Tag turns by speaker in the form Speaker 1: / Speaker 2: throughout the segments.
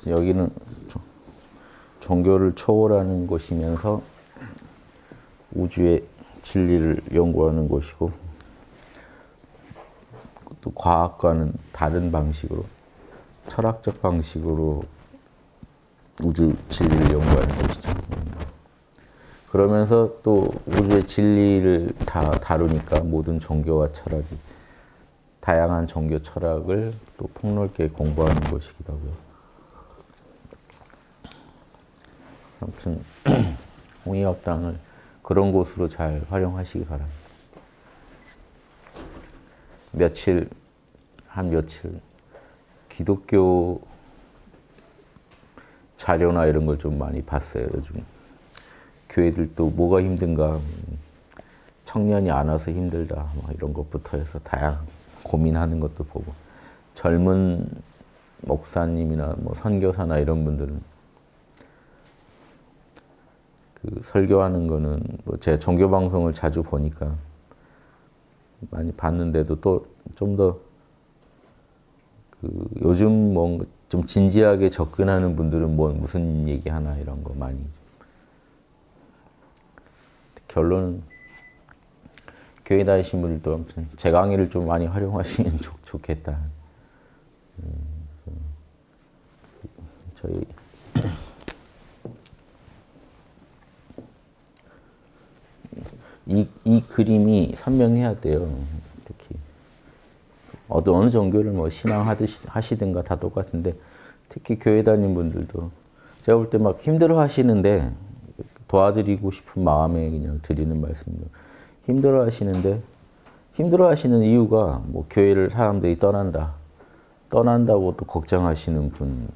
Speaker 1: 여기는 종교를 초월하는 곳이면서 우주의 진리를 연구하는 곳이고, 또 과학과는 다른 방식으로, 철학적 방식으로 우주 진리를 연구하는 곳이죠. 그러면서 또 우주의 진리를 다 다루니까 모든 종교와 철학이, 다양한 종교 철학을 또 폭넓게 공부하는 곳이기도 하고요. 아무튼 홍익학당을 그런 곳으로 잘 활용하시기 바랍니다. 한 며칠 기독교 자료나 이런 걸 좀 많이 봤어요. 요즘 교회들도 뭐가 힘든가, 청년이 안 와서 힘들다, 막 이런 것부터 해서 다양한 고민하는 것도 보고, 젊은 목사님이나 뭐 선교사나 이런 분들은 그 설교하는 거는 뭐 제가 종교 방송을 자주 보니까 많이 봤는데도 또 좀 더 그 요즘 뭔가 좀 진지하게 접근하는 분들은 뭐 무슨 얘기하나 이런 거 많이, 결론은 교회 다니신 분들도 아무튼 제 강의를 좀 많이 활용하시면 좋겠다. 저희 이 그림이 선명해야 돼요. 특히 어느 종교를 뭐 신앙하시든가 다 똑같은데, 특히 교회 다니는 분들도 제가 볼 때 막 힘들어 하시는데, 도와드리고 싶은 마음에 그냥 드리는 말씀도, 힘들어 하시는 이유가 뭐 교회를 사람들이 떠난다고 또 걱정하시는 분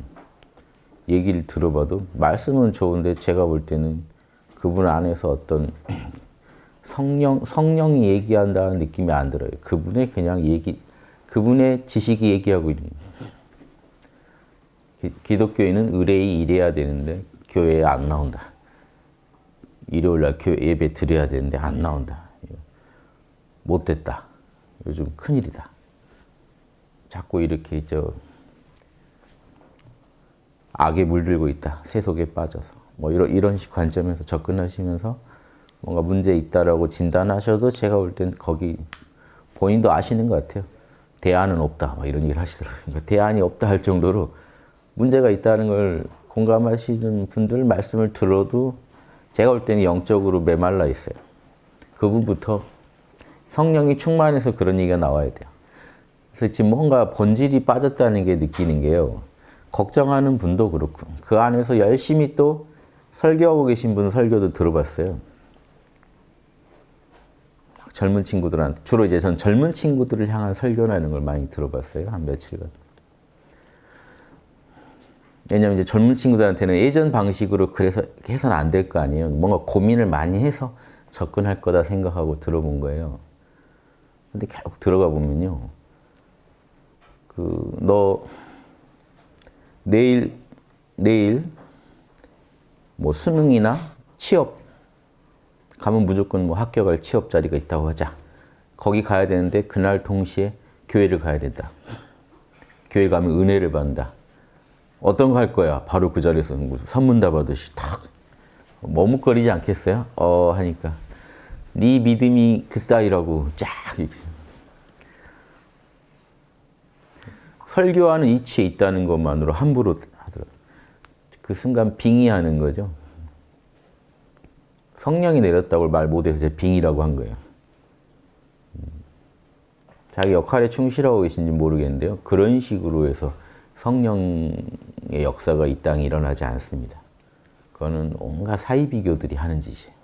Speaker 1: 얘기를 들어봐도, 말씀은 좋은데 제가 볼 때는 그분 안에서 어떤 성령이 얘기한다는 느낌이 안 들어요. 그분의 지식이 얘기하고 있는 거예요. 기독교인은 의뢰이 이래야 되는데 교회에 안 나온다. 일요일날 교회 예배 드려야 되는데 안 나온다. 못됐다. 요즘 큰일이다. 자꾸 이렇게 악에 물들고 있다. 세속에 빠져서. 뭐 이런 식 관점에서 접근하시면서 뭔가 문제 있다라고 진단하셔도, 제가 볼 땐 거기 본인도 아시는 것 같아요. 대안은 없다. 막 이런 얘기를 하시더라고요. 그러니까 대안이 없다 할 정도로 문제가 있다는 걸 공감하시는 분들 말씀을 들어도 제가 볼 때는 영적으로 메말라 있어요. 그분부터 성령이 충만해서 그런 얘기가 나와야 돼요. 그래서 지금 뭔가 본질이 빠졌다는 게 느끼는 게요. 걱정하는 분도 그렇고, 그 안에서 열심히 또 설교하고 계신 분 설교도 들어봤어요. 젊은 친구들한테, 주로 이제 전 젊은 친구들을 향한 설교나 이런 걸 많이 들어봤어요. 한 며칠간. 왜냐하면 이제 젊은 친구들한테는 예전 방식으로 그래서 해서는 안 될 거 아니에요. 뭔가 고민을 많이 해서 접근할 거다 생각하고 들어본 거예요. 근데 결국 들어가 보면요. 너 내일 뭐 수능이나 취업 가면 무조건 뭐 합격할 취업 자리가 있다고 하자. 거기 가야 되는데 그날 동시에 교회를 가야 된다. 교회 가면 은혜를 받는다. 어떤 거 할 거야? 바로 그 자리에서 무슨 선문답 하듯이 탁 머뭇거리지 않겠어요? 하니까 네 믿음이 그따위라고 쫙 설교하는 이치에 있다는 것만으로 함부로 하더라고요. 그 순간 빙의하는 거죠. 성령이 내렸다고 말 못해서 제가 빙의라고 한 거예요. 자기 역할에 충실하고 계신지 모르겠는데요. 그런 식으로 해서 성령의 역사가 이 땅에 일어나지 않습니다. 그거는 온갖 사이비교들이 하는 짓이에요.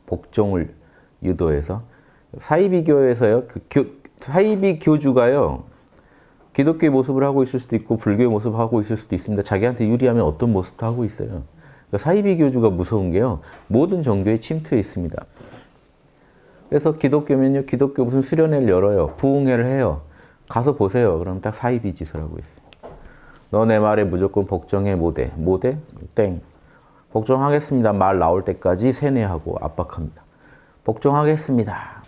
Speaker 1: 복종을 유도해서. 사이비교에서요, 사이비 교주가요, 기독교의 모습을 하고 있을 수도 있고 불교의 모습을 하고 있을 수도 있습니다. 자기한테 유리하면 어떤 모습도 하고 있어요. 그러니까 사이비 교주가 무서운 게요, 모든 종교에 침투해 있습니다. 그래서 기독교면요, 기독교 무슨 수련회를 열어요. 부흥회를 해요. 가서 보세요. 그럼 딱 사이비 짓을 하고 있어요. 너 내 말에 무조건 복종해. 못해. 땡. 복종하겠습니다. 말 나올 때까지 세뇌하고 압박합니다. 복종하겠습니다.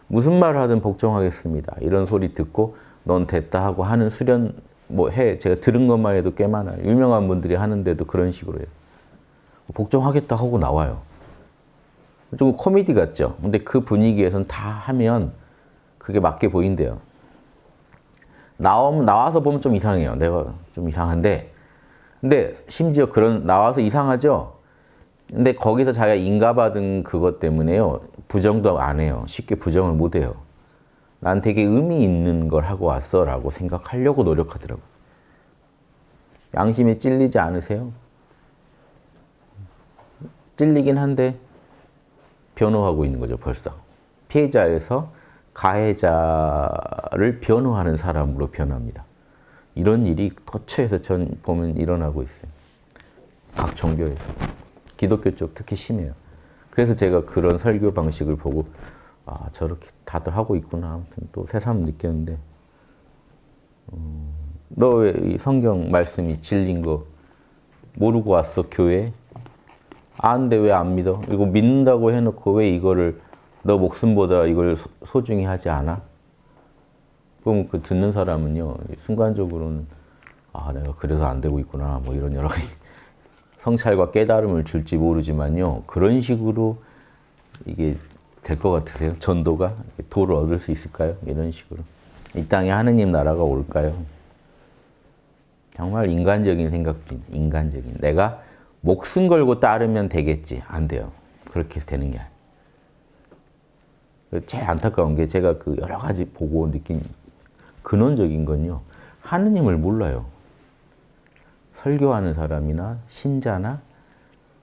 Speaker 1: 무슨 말을 하든 복종하겠습니다. 이런 소리 듣고 넌 됐다 하고 하는 수련 뭐 제가 들은 것만 해도 꽤 많아요. 유명한 분들이 하는데도 그런 식으로 해요. 복종하겠다 하고 나와요. 좀 코미디 같죠? 근데 그 분위기에서는 다 하면 그게 맞게 보인대요. 나와서 보면 좀 이상해요. 내가 좀 이상한데. 근데 심지어 나와서 이상하죠? 근데 거기서 자기가 인가받은 그것 때문에요. 부정도 안 해요. 쉽게 부정을 못 해요. 난 되게 의미 있는 걸 하고 왔어 라고 생각하려고 노력하더라고요. 양심에 찔리지 않으세요? 찔리긴 한데 변호하고 있는 거죠, 벌써. 피해자에서 가해자를 변호하는 사람으로 변합니다. 이런 일이 거처에서 전 보면 일어나고 있어요. 각 종교에서. 기독교 쪽 특히 심해요. 그래서 제가 그런 설교 방식을 보고 아, 저렇게 다들 하고 있구나. 아무튼 또 새삼 느꼈는데 너 왜 이 성경 말씀이 진리인 거 모르고 왔어, 교회? 아는데 왜 안 믿어? 이거 믿는다고 해놓고 왜 이거를 너 목숨보다 이걸 소중히 하지 않아? 그럼 그 듣는 사람은요, 순간적으로는 아, 내가 그래서 안 되고 있구나. 뭐 이런 여러 가지 성찰과 깨달음을 줄지 모르지만요, 그런 식으로 이게 될 것 같으세요? 전도가? 도를 얻을 수 있을까요? 이런 식으로. 이 땅에 하느님 나라가 올까요? 정말 인간적인 생각입니다. 인간적인. 내가 목숨 걸고 따르면 되겠지. 안 돼요. 그렇게 되는 게 아니에요. 제일 안타까운 게 제가 그 여러 가지 보고 느낀 근원적인 건요. 하느님을 몰라요. 설교하는 사람이나 신자나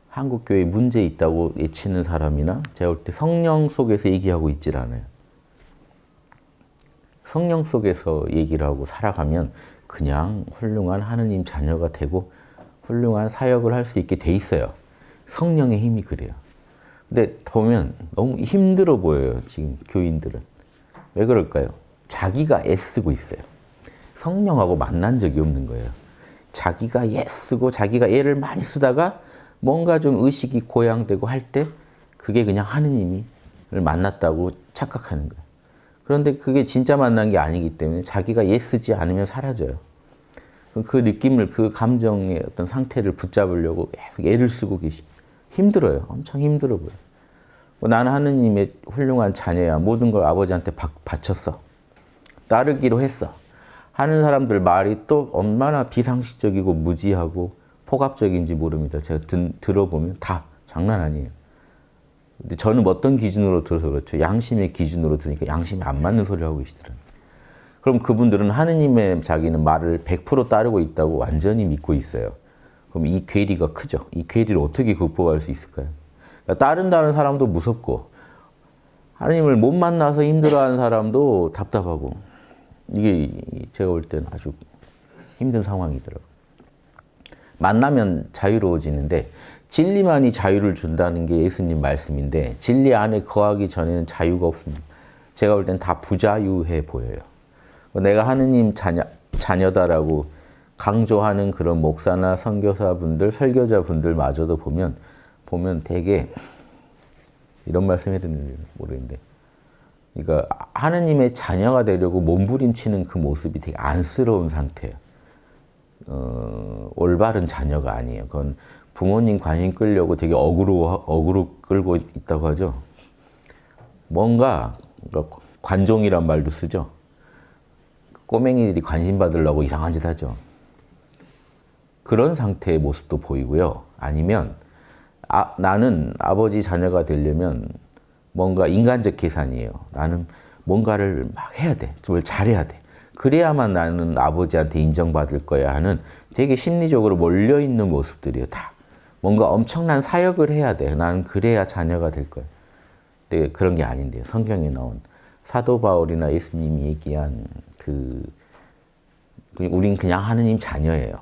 Speaker 1: 한국교회에 문제 있다고 외치는 사람이나 제가 볼 때 성령 속에서 얘기하고 있질 않아요. 성령 속에서 얘기를 하고 살아가면 그냥 훌륭한 하느님 자녀가 되고 훌륭한 사역을 할 수 있게 돼 있어요. 성령의 힘이 그래요. 근데 보면 너무 힘들어 보여요. 지금 교인들은. 왜 그럴까요? 자기가 애쓰고 있어요. 성령하고 만난 적이 없는 거예요. 자기가 애쓰고 자기가 애를 많이 쓰다가 뭔가 좀 의식이 고양되고 할 때 그게 그냥 하느님을 만났다고 착각하는 거예요. 그런데 그게 진짜 만난 게 아니기 때문에 자기가 애쓰지 않으면 사라져요. 그 느낌을, 그 감정의 어떤 상태를 붙잡으려고 계속 애를 쓰고 힘들어요. 엄청 힘들어 보여요. 나는 하느님의 훌륭한 자녀야. 모든 걸 아버지한테 바쳤어. 따르기로 했어. 하는 사람들 말이 또 얼마나 비상식적이고 무지하고 폭압적인지 모릅니다. 제가 들어보면 다 장난 아니에요. 근데 저는 어떤 기준으로 들어서 그렇죠. 양심의 기준으로 들으니까 양심이 안 맞는 소리를 하고 계시더라고요. 그럼 그분들은 하느님의 자기는 말을 100% 따르고 있다고 완전히 믿고 있어요. 그럼 이 괴리가 크죠. 이 괴리를 어떻게 극복할 수 있을까요? 그러니까 따른다는 사람도 무섭고 하느님을 못 만나서 힘들어하는 사람도 답답하고 이게 제가 볼 때는 아주 힘든 상황이더라고요. 만나면 자유로워지는데 진리만이 자유를 준다는 게 예수님 말씀인데 진리 안에 거하기 전에는 자유가 없습니다. 제가 볼 땐 다 부자유해 보여요. 내가 하느님 자녀다라고 강조하는 그런 목사나 선교사분들, 설교자분들마저도 보면 되게 이런 말씀 해야 되는지 모르겠는데 그러니까 하느님의 자녀가 되려고 몸부림치는 그 모습이 되게 안쓰러운 상태예요. 올바른 자녀가 아니에요. 그건 부모님 관심 끌려고 되게 어그로 끌고 있다고 하죠. 뭔가 관종이란 말도 쓰죠. 꼬맹이들이 관심 받으려고 이상한 짓 하죠. 그런 상태의 모습도 보이고요. 아니면 나는 아버지 자녀가 되려면 뭔가 인간적 계산이에요. 나는 뭔가를 막 해야 돼. 뭘 잘해야 돼. 그래야만 나는 아버지한테 인정받을 거야 하는 되게 심리적으로 몰려있는 모습들이에요. 다. 뭔가 엄청난 사역을 해야 돼. 나는 그래야 자녀가 될 거야. 근데 그런 게 아닌데요. 성경에 나온 사도 바울이나 예수님이 얘기한 우린 그냥 하느님 자녀예요.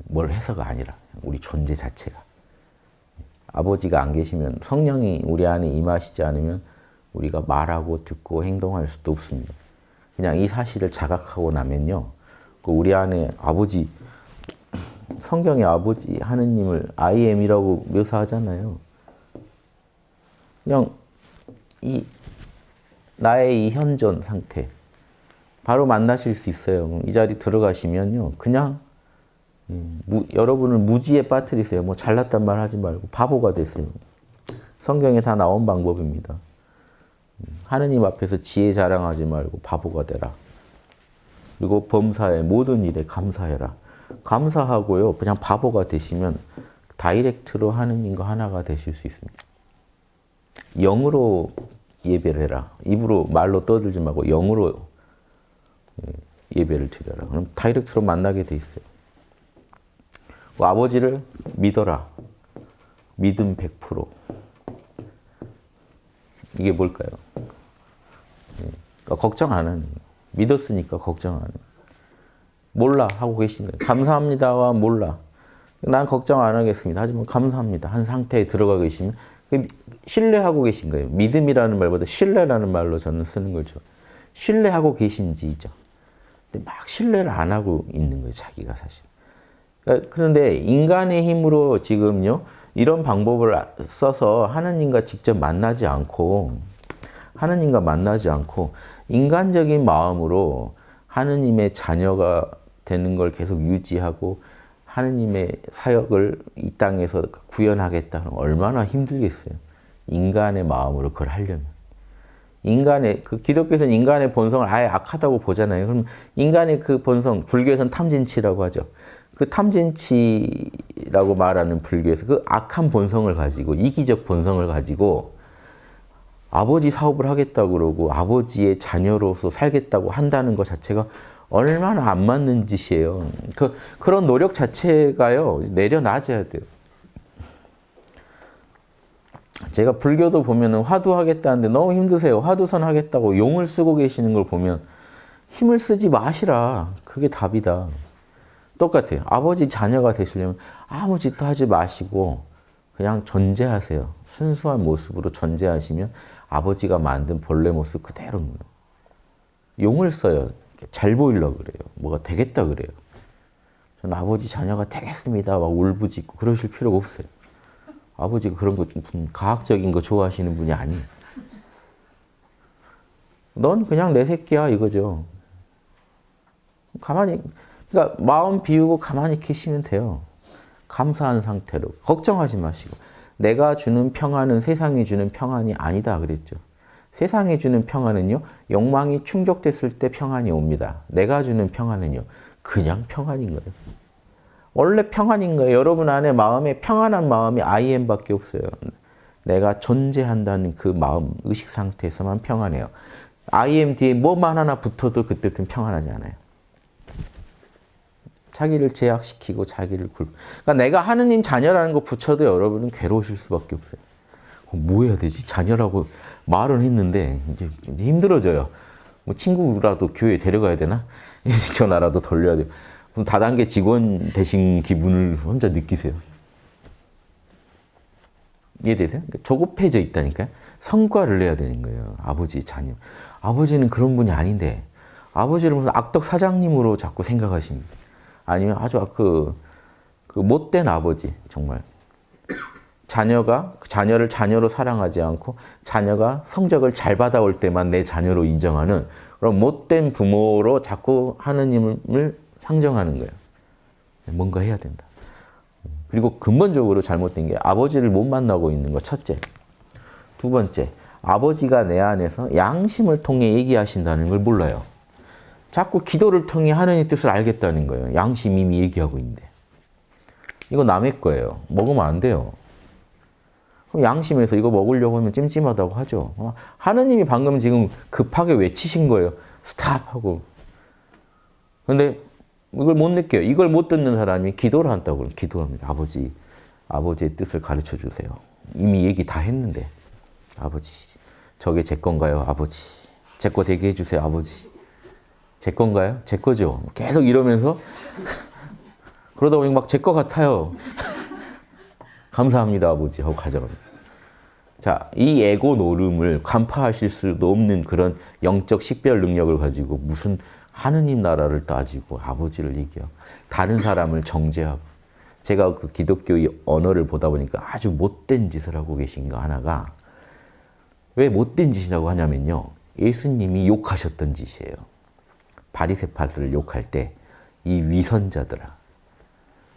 Speaker 1: 뭘 해서가 아니라 우리 존재 자체가. 아버지가 안 계시면 성령이 우리 안에 임하시지 않으면 우리가 말하고 듣고 행동할 수도 없습니다. 그냥 이 사실을 자각하고 나면요. 우리 안에 아버지, 성경의 아버지 하느님을 I am이라고 묘사하잖아요. 그냥 나의 이 현존 상태, 바로 만나실 수 있어요. 이 자리 들어가시면요. 그냥 여러분을 무지에 빠뜨리세요. 뭐 잘났단 말 하지 말고 바보가 되세요. 성경에 다 나온 방법입니다. 하느님 앞에서 지혜 자랑하지 말고 바보가 되라. 그리고 범사의 모든 일에 감사해라. 감사하고요. 그냥 바보가 되시면 다이렉트로 하느님과 하나가 되실 수 있습니다. 영으로 예배를 해라. 입으로 말로 떠들지 말고 영으로 예배를 드려라. 그럼 다이렉트로 만나게 돼 있어요. 아버지를 믿어라. 믿음 100%. 이게 뭘까요? 그러니까 걱정 안 하는 거예요. 믿었으니까 걱정 안 해요. 몰라 하고 계신 거예요. 감사합니다와 몰라. 난 걱정 안 하겠습니다. 하지만 감사합니다. 한 상태에 들어가 계시면 신뢰하고 계신 거예요. 믿음이라는 말보다 신뢰라는 말로 저는 쓰는 걸 좋아해요. 신뢰하고 계신지죠. 근데 막 신뢰를 안 하고 있는 거예요. 자기가 사실. 그런데 인간의 힘으로 지금요. 이런 방법을 써서 하느님과 직접 만나지 않고 인간적인 마음으로 하느님의 자녀가 되는 걸 계속 유지하고 하느님의 사역을 이 땅에서 구현하겠다는 얼마나 힘들겠어요. 인간의 마음으로 그걸 하려면. 기독교에서는 인간의 본성을 아예 악하다고 보잖아요. 그럼 인간의 그 본성, 불교에서는 탐진치라고 하죠. 그 탐진치라고 말하는 불교에서 그 악한 본성을 가지고, 이기적 본성을 가지고 아버지 사업을 하겠다고 그러고 아버지의 자녀로서 살겠다고 한다는 것 자체가 얼마나 안 맞는 짓이에요. 그런 노력 자체가요, 내려놔줘야 돼요. 제가 불교도 보면은 화두하겠다는데 너무 힘드세요. 화두선 하겠다고 용을 쓰고 계시는 걸 보면 힘을 쓰지 마시라. 그게 답이다. 똑같아요. 아버지 자녀가 되시려면 아무 짓도 하지 마시고 그냥 존재하세요. 순수한 모습으로 존재하시면 아버지가 만든 본래 모습 그대로입니다. 용을 써요. 잘 보이려고 그래요. 뭐가 되겠다 그래요. 저는 아버지 자녀가 되겠습니다. 막 울부짖고 그러실 필요가 없어요. 아버지가 그런 거 무슨 과학적인 거 좋아하시는 분이 아니에요. 넌 그냥 내 새끼야 이거죠. 가만히, 그러니까 마음 비우고 가만히 계시면 돼요. 감사한 상태로. 걱정하지 마시고. 내가 주는 평안은 세상이 주는 평안이 아니다 그랬죠. 세상이 주는 평안은요, 욕망이 충족됐을 때 평안이 옵니다. 내가 주는 평안은요, 그냥 평안인 거예요. 원래 평안인 거예요. 여러분 안에 마음에 평안한 마음이 I am밖에 없어요. 내가 존재한다는 그 마음, 의식 상태에서만 평안해요. I am 뒤에 뭐만 하나 붙어도 그때부터는 평안하지 않아요. 자기를 제약시키고 자기를 그러니까 내가 하느님 자녀라는 거 붙여도 여러분은 괴로우실 수밖에 없어요. 뭐 해야 되지? 자녀라고 말은 했는데 이제 힘들어져요. 뭐 친구라도 교회 데려가야 되나? 전화라도 돌려야 돼요. 다단계 직원 되신 기분을 혼자 느끼세요. 이해되세요? 조급해져 있다니까요. 성과를 내야 되는 거예요. 아버지, 자녀. 아버지는 그런 분이 아닌데 아버지를 무슨 악덕 사장님으로 자꾸 생각하십니다. 아니면 아주 그 못된 아버지, 정말. 자녀를 자녀로 사랑하지 않고 자녀가 성적을 잘 받아올 때만 내 자녀로 인정하는 그런 못된 부모로 자꾸 하느님을 상정하는 거예요. 뭔가 해야 된다. 그리고 근본적으로 잘못된 게 아버지를 못 만나고 있는 거 첫째. 두 번째, 아버지가 내 안에서 양심을 통해 얘기하신다는 걸 몰라요. 자꾸 기도를 통해 하느님 뜻을 알겠다는 거예요. 양심이 이미 얘기하고 있는데. 이거 남의 거예요. 먹으면 안 돼요. 그럼 양심에서 이거 먹으려고 하면 찜찜하다고 하죠. 하느님이 방금 지금 급하게 외치신 거예요. 스탑하고. 그런데 이걸 못 느껴요. 이걸 못 듣는 사람이 기도를 한다고 그러면 기도합니다. 아버지의 뜻을 가르쳐 주세요. 이미 얘기 다 했는데. 아버지, 저게 제 건가요? 아버지. 제 거 되게 해주세요. 아버지. 제 건가요? 제 거죠. 계속 이러면서 그러다 보니 막 제 거 같아요. 감사합니다, 아버지 하고 가져갑니다. 자, 이 에고 노름을 간파하실 수도 없는 그런 영적 식별 능력을 가지고 무슨 하느님 나라를 따지고 아버지를 얘기하고 다른 사람을 정죄하고 제가 그 기독교의 언어를 보다 보니까 아주 못된 짓을 하고 계신 거 하나가 왜 못된 짓이라고 하냐면요. 예수님이 욕하셨던 짓이에요. 바리새파들을 욕할 때 이 위선자들아,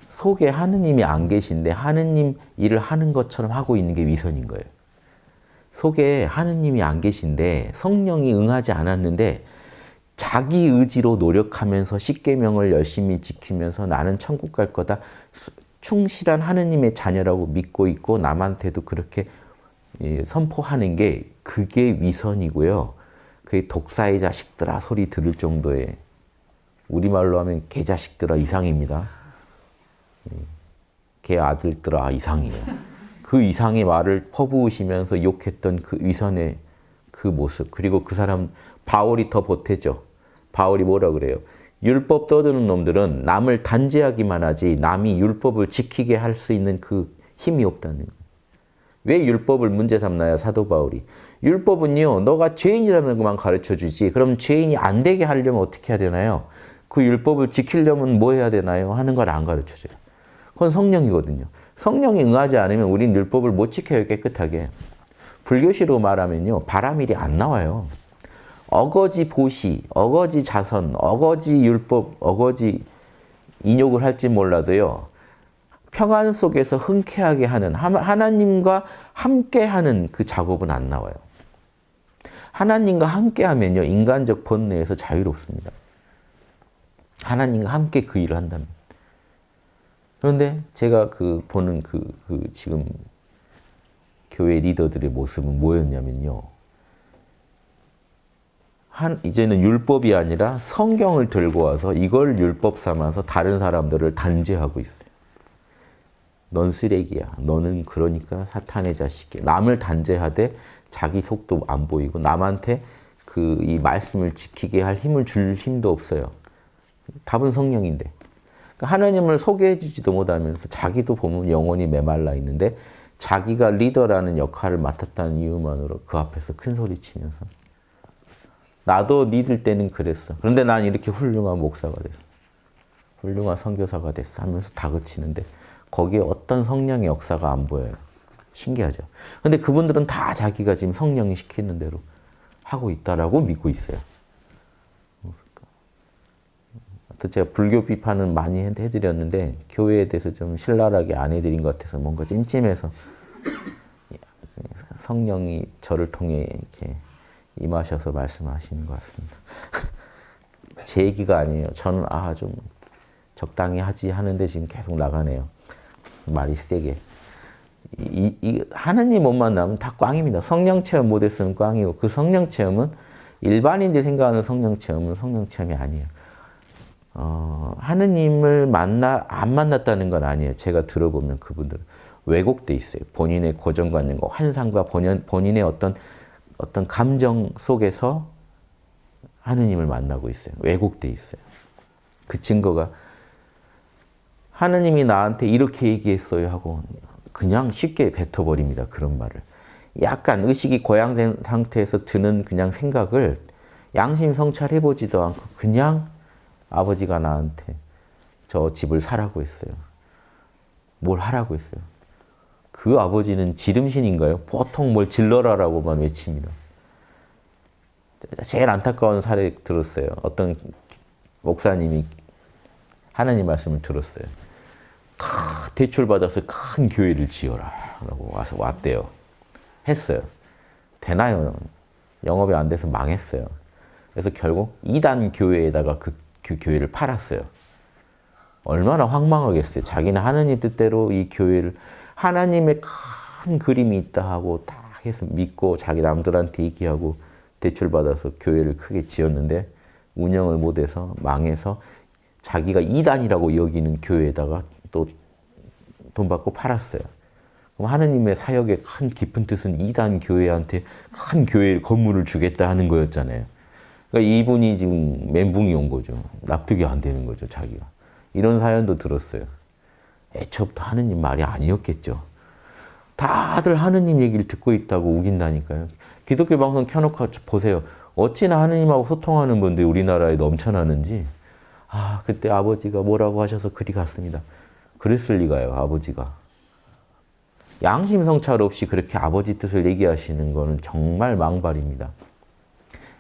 Speaker 1: 속에 하느님이 안 계신데 하느님 일을 하는 것처럼 하고 있는 게 위선인 거예요. 속에 하느님이 안 계신데 성령이 응하지 않았는데 자기 의지로 노력하면서 십계명을 열심히 지키면서 나는 천국 갈 거다. 충실한 하느님의 자녀라고 믿고 있고 남한테도 그렇게 선포하는 게 그게 위선이고요. 그게 독사의 자식들아 소리 들을 정도의, 우리말로 하면 개자식들아 이상입니다. 개 아들들아 이상이에요. 그 이상의 말을 퍼부으시면서 욕했던 그 위선의 그 모습. 그리고 그 사람 바울이 더 보태죠. 바울이 뭐라 그래요? 율법 떠드는 놈들은 남을 단죄하기만 하지 남이 율법을 지키게 할 수 있는 그 힘이 없다는 거예요. 왜 율법을 문제 삼나요? 사도 바울이. 율법은요, 너가 죄인이라는 것만 가르쳐주지. 그럼 죄인이 안 되게 하려면 어떻게 해야 되나요? 그 율법을 지키려면 뭐 해야 되나요? 하는 걸 안 가르쳐줘요. 그건 성령이거든요. 성령이 응하지 않으면 우린 율법을 못 지켜요, 깨끗하게. 불교시로 말하면요, 바람일이 안 나와요. 어거지 보시, 어거지 자선, 어거지 율법, 어거지 인욕을 할지 몰라도요, 평안 속에서 흔쾌하게 하는, 하나님과 함께하는 그 작업은 안 나와요. 하나님과 함께하면요, 인간적 번뇌에서 자유롭습니다. 하나님과 함께 그 일을 한다면. 그런데 제가 보는 지금 교회 리더들의 모습은 뭐였냐면요. 이제는 율법이 아니라 성경을 들고 와서 이걸 율법 삼아서 다른 사람들을 단죄하고 있어요. 넌 쓰레기야. 너는 그러니까 사탄의 자식이야. 남을 단죄하되 자기 속도 안 보이고 남한테 이 말씀을 지키게 할 힘을 줄 힘도 없어요. 답은 성령인데. 그러니까 하나님을 소개해 주지도 못하면서 자기도 보면 영혼이 메말라 있는데 자기가 리더라는 역할을 맡았다는 이유만으로 그 앞에서 큰 소리 치면서 나도 니들 때는 그랬어. 그런데 난 이렇게 훌륭한 목사가 됐어. 훌륭한 선교사가 됐어 하면서 다그치는데 거기에 어떤 성령의 역사가 안 보여요. 신기하죠. 그런데 그분들은 다 자기가 지금 성령이 시키는 대로 하고 있다라고 믿고 있어요. 제가 불교 비판은 많이 해드렸는데 교회에 대해서 좀 신랄하게 안 해드린 것 같아서 뭔가 찜찜해서 성령이 저를 통해 이렇게 임하셔서 말씀하시는 것 같습니다. 제 얘기가 아니에요. 저는 좀 적당히 하지 하는데 지금 계속 나가네요. 말이 세게. 하느님 못 만나면 다 꽝입니다. 성령 체험 못했으면 꽝이고 그 성령 체험은 일반인들이 생각하는 성령 체험은 성령 체험이 아니에요. 하느님을 안 만났다는 건 아니에요. 제가 들어보면 그분들은 왜곡돼 있어요. 본인의 고정관념과 환상과 본인의 어떤 감정 속에서 하느님을 만나고 있어요. 왜곡돼 있어요. 그 증거가 하느님이 나한테 이렇게 얘기했어요 하고 그냥 쉽게 뱉어버립니다. 그런 말을. 약간 의식이 고양된 상태에서 드는 그냥 생각을 양심 성찰해보지도 않고 그냥 아버지가 나한테 저 집을 사라고 했어요. 뭘 하라고 했어요. 그 아버지는 지름신인가요? 보통 뭘 질러라라고만 외칩니다. 제일 안타까운 사례 들었어요. 어떤 목사님이 하나님 말씀을 들었어요. 대출받아서 큰 교회를 지어라 라고 와서 왔대요. 했어요. 되나요? 영업이 안 돼서 망했어요. 그래서 결국 2단 교회에다가 그 교회를 팔았어요. 얼마나 황망하겠어요. 자기는 하나님 뜻대로 이 교회를 하나님의 큰 그림이 있다 하고 딱 해서 믿고 자기 남들한테 얘기하고 대출받아서 교회를 크게 지었는데 운영을 못해서 망해서 자기가 2단이라고 여기는 교회에다가 또 돈 받고 팔았어요. 그럼 하느님의 사역의 큰 깊은 뜻은 2단 교회한테 큰 교회 건물을 주겠다 하는 거였잖아요. 그러니까 이분이 지금 멘붕이 온 거죠. 납득이 안 되는 거죠, 자기가. 이런 사연도 들었어요. 애초부터 하느님 말이 아니었겠죠. 다들 하느님 얘기를 듣고 있다고 우긴다니까요. 기독교 방송 켜놓고 보세요. 어찌나 하느님하고 소통하는 분들이 우리나라에 넘쳐나는지. 그때 아버지가 뭐라고 하셔서 그리 갔습니다. 그랬을 리가요, 아버지가. 양심 성찰 없이 그렇게 아버지 뜻을 얘기하시는 거는 정말 망발입니다.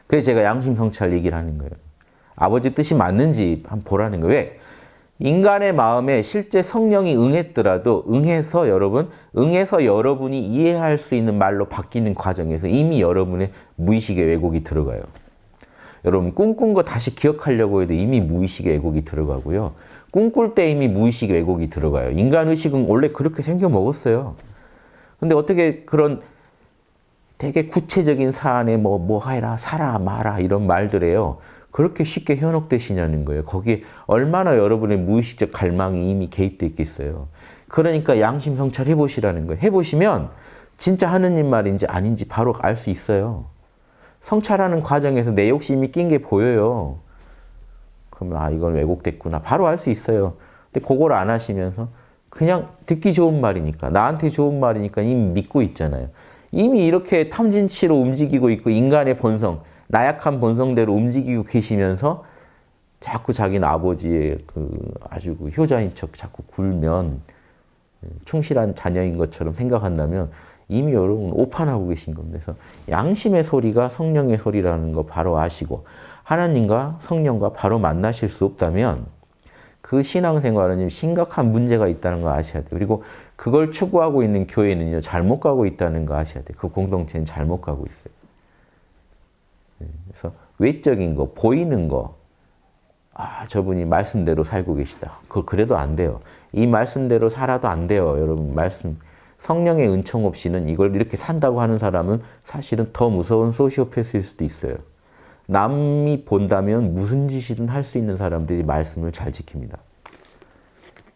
Speaker 1: 그래서 제가 양심 성찰 얘기를 하는 거예요. 아버지 뜻이 맞는지 한번 보라는 거예요. 왜? 인간의 마음에 실제 성령이 응했더라도 응해서 여러분이 이해할 수 있는 말로 바뀌는 과정에서 이미 여러분의 무의식의 왜곡이 들어가요. 여러분 꿈꾼 거 다시 기억하려고 해도 이미 무의식의 왜곡이 들어가고요. 꿈꿀 때 이미 무의식의 왜곡이 들어가요. 인간의식은 원래 그렇게 생겨 먹었어요. 근데 어떻게 그런 되게 구체적인 사안에 뭐 해라, 사라, 마라 이런 말들에요. 그렇게 쉽게 현혹되시냐는 거예요. 거기에 얼마나 여러분의 무의식적 갈망이 이미 개입되어 있겠어요. 그러니까 양심 성찰 해보시라는 거예요. 해보시면 진짜 하느님 말인지 아닌지 바로 알 수 있어요. 성찰하는 과정에서 내 욕심이 낀 게 보여요. 그러면 이건 왜곡됐구나. 바로 알 수 있어요. 근데 그걸 안 하시면서 그냥 듣기 좋은 말이니까, 나한테 좋은 말이니까 이미 믿고 있잖아요. 이미 이렇게 탐진치로 움직이고 있고 인간의 본성, 나약한 본성대로 움직이고 계시면서 자꾸 자기는 아버지의 아주 효자인 척 자꾸 굴면 충실한 자녀인 것처럼 생각한다면 이미 여러분 오판하고 계신 겁니다. 그래서 양심의 소리가 성령의 소리라는 거 바로 아시고 하나님과 성령과 바로 만나실 수 없다면 그 신앙생활은 심각한 문제가 있다는 거 아셔야 돼요. 그리고 그걸 추구하고 있는 교회는요, 잘못 가고 있다는 거 아셔야 돼요. 그 공동체는 잘못 가고 있어요. 그래서 외적인 거, 보이는 거, 저분이 말씀대로 살고 계시다. 그래도 안 돼요. 이 말씀대로 살아도 안 돼요. 여러분, 성령의 은총 없이는 이걸 이렇게 산다고 하는 사람은 사실은 더 무서운 소시오패스일 수도 있어요. 남이 본다면 무슨 짓이든 할 수 있는 사람들이 말씀을 잘 지킵니다.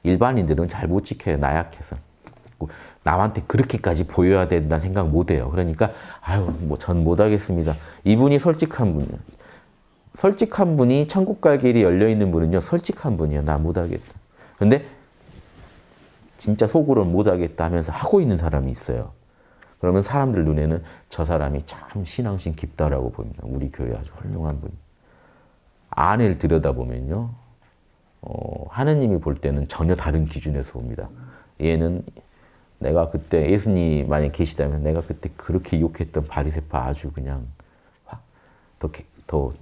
Speaker 1: 일반인들은 잘 못 지켜요. 나약해서. 남한테 그렇게까지 보여야 된다는 생각 못 해요. 그러니까 전 못하겠습니다. 이분이 솔직한 분이에요. 솔직한 분이 천국 갈 길이 열려있는 분은요. 솔직한 분이에요. 나 못하겠다. 근데 진짜 속으로는 못하겠다 하면서 하고 있는 사람이 있어요. 그러면 사람들 눈에는 저 사람이 참 신앙심 깊다라고 보입니다. 우리 교회 아주 훌륭한 분이. 안을 들여다보면요. 하느님이 볼 때는 전혀 다른 기준에서 봅니다. 얘는 내가 그때 예수님 만약에 계시다면 내가 그때 그렇게 욕했던 바리새파 아주 그냥 더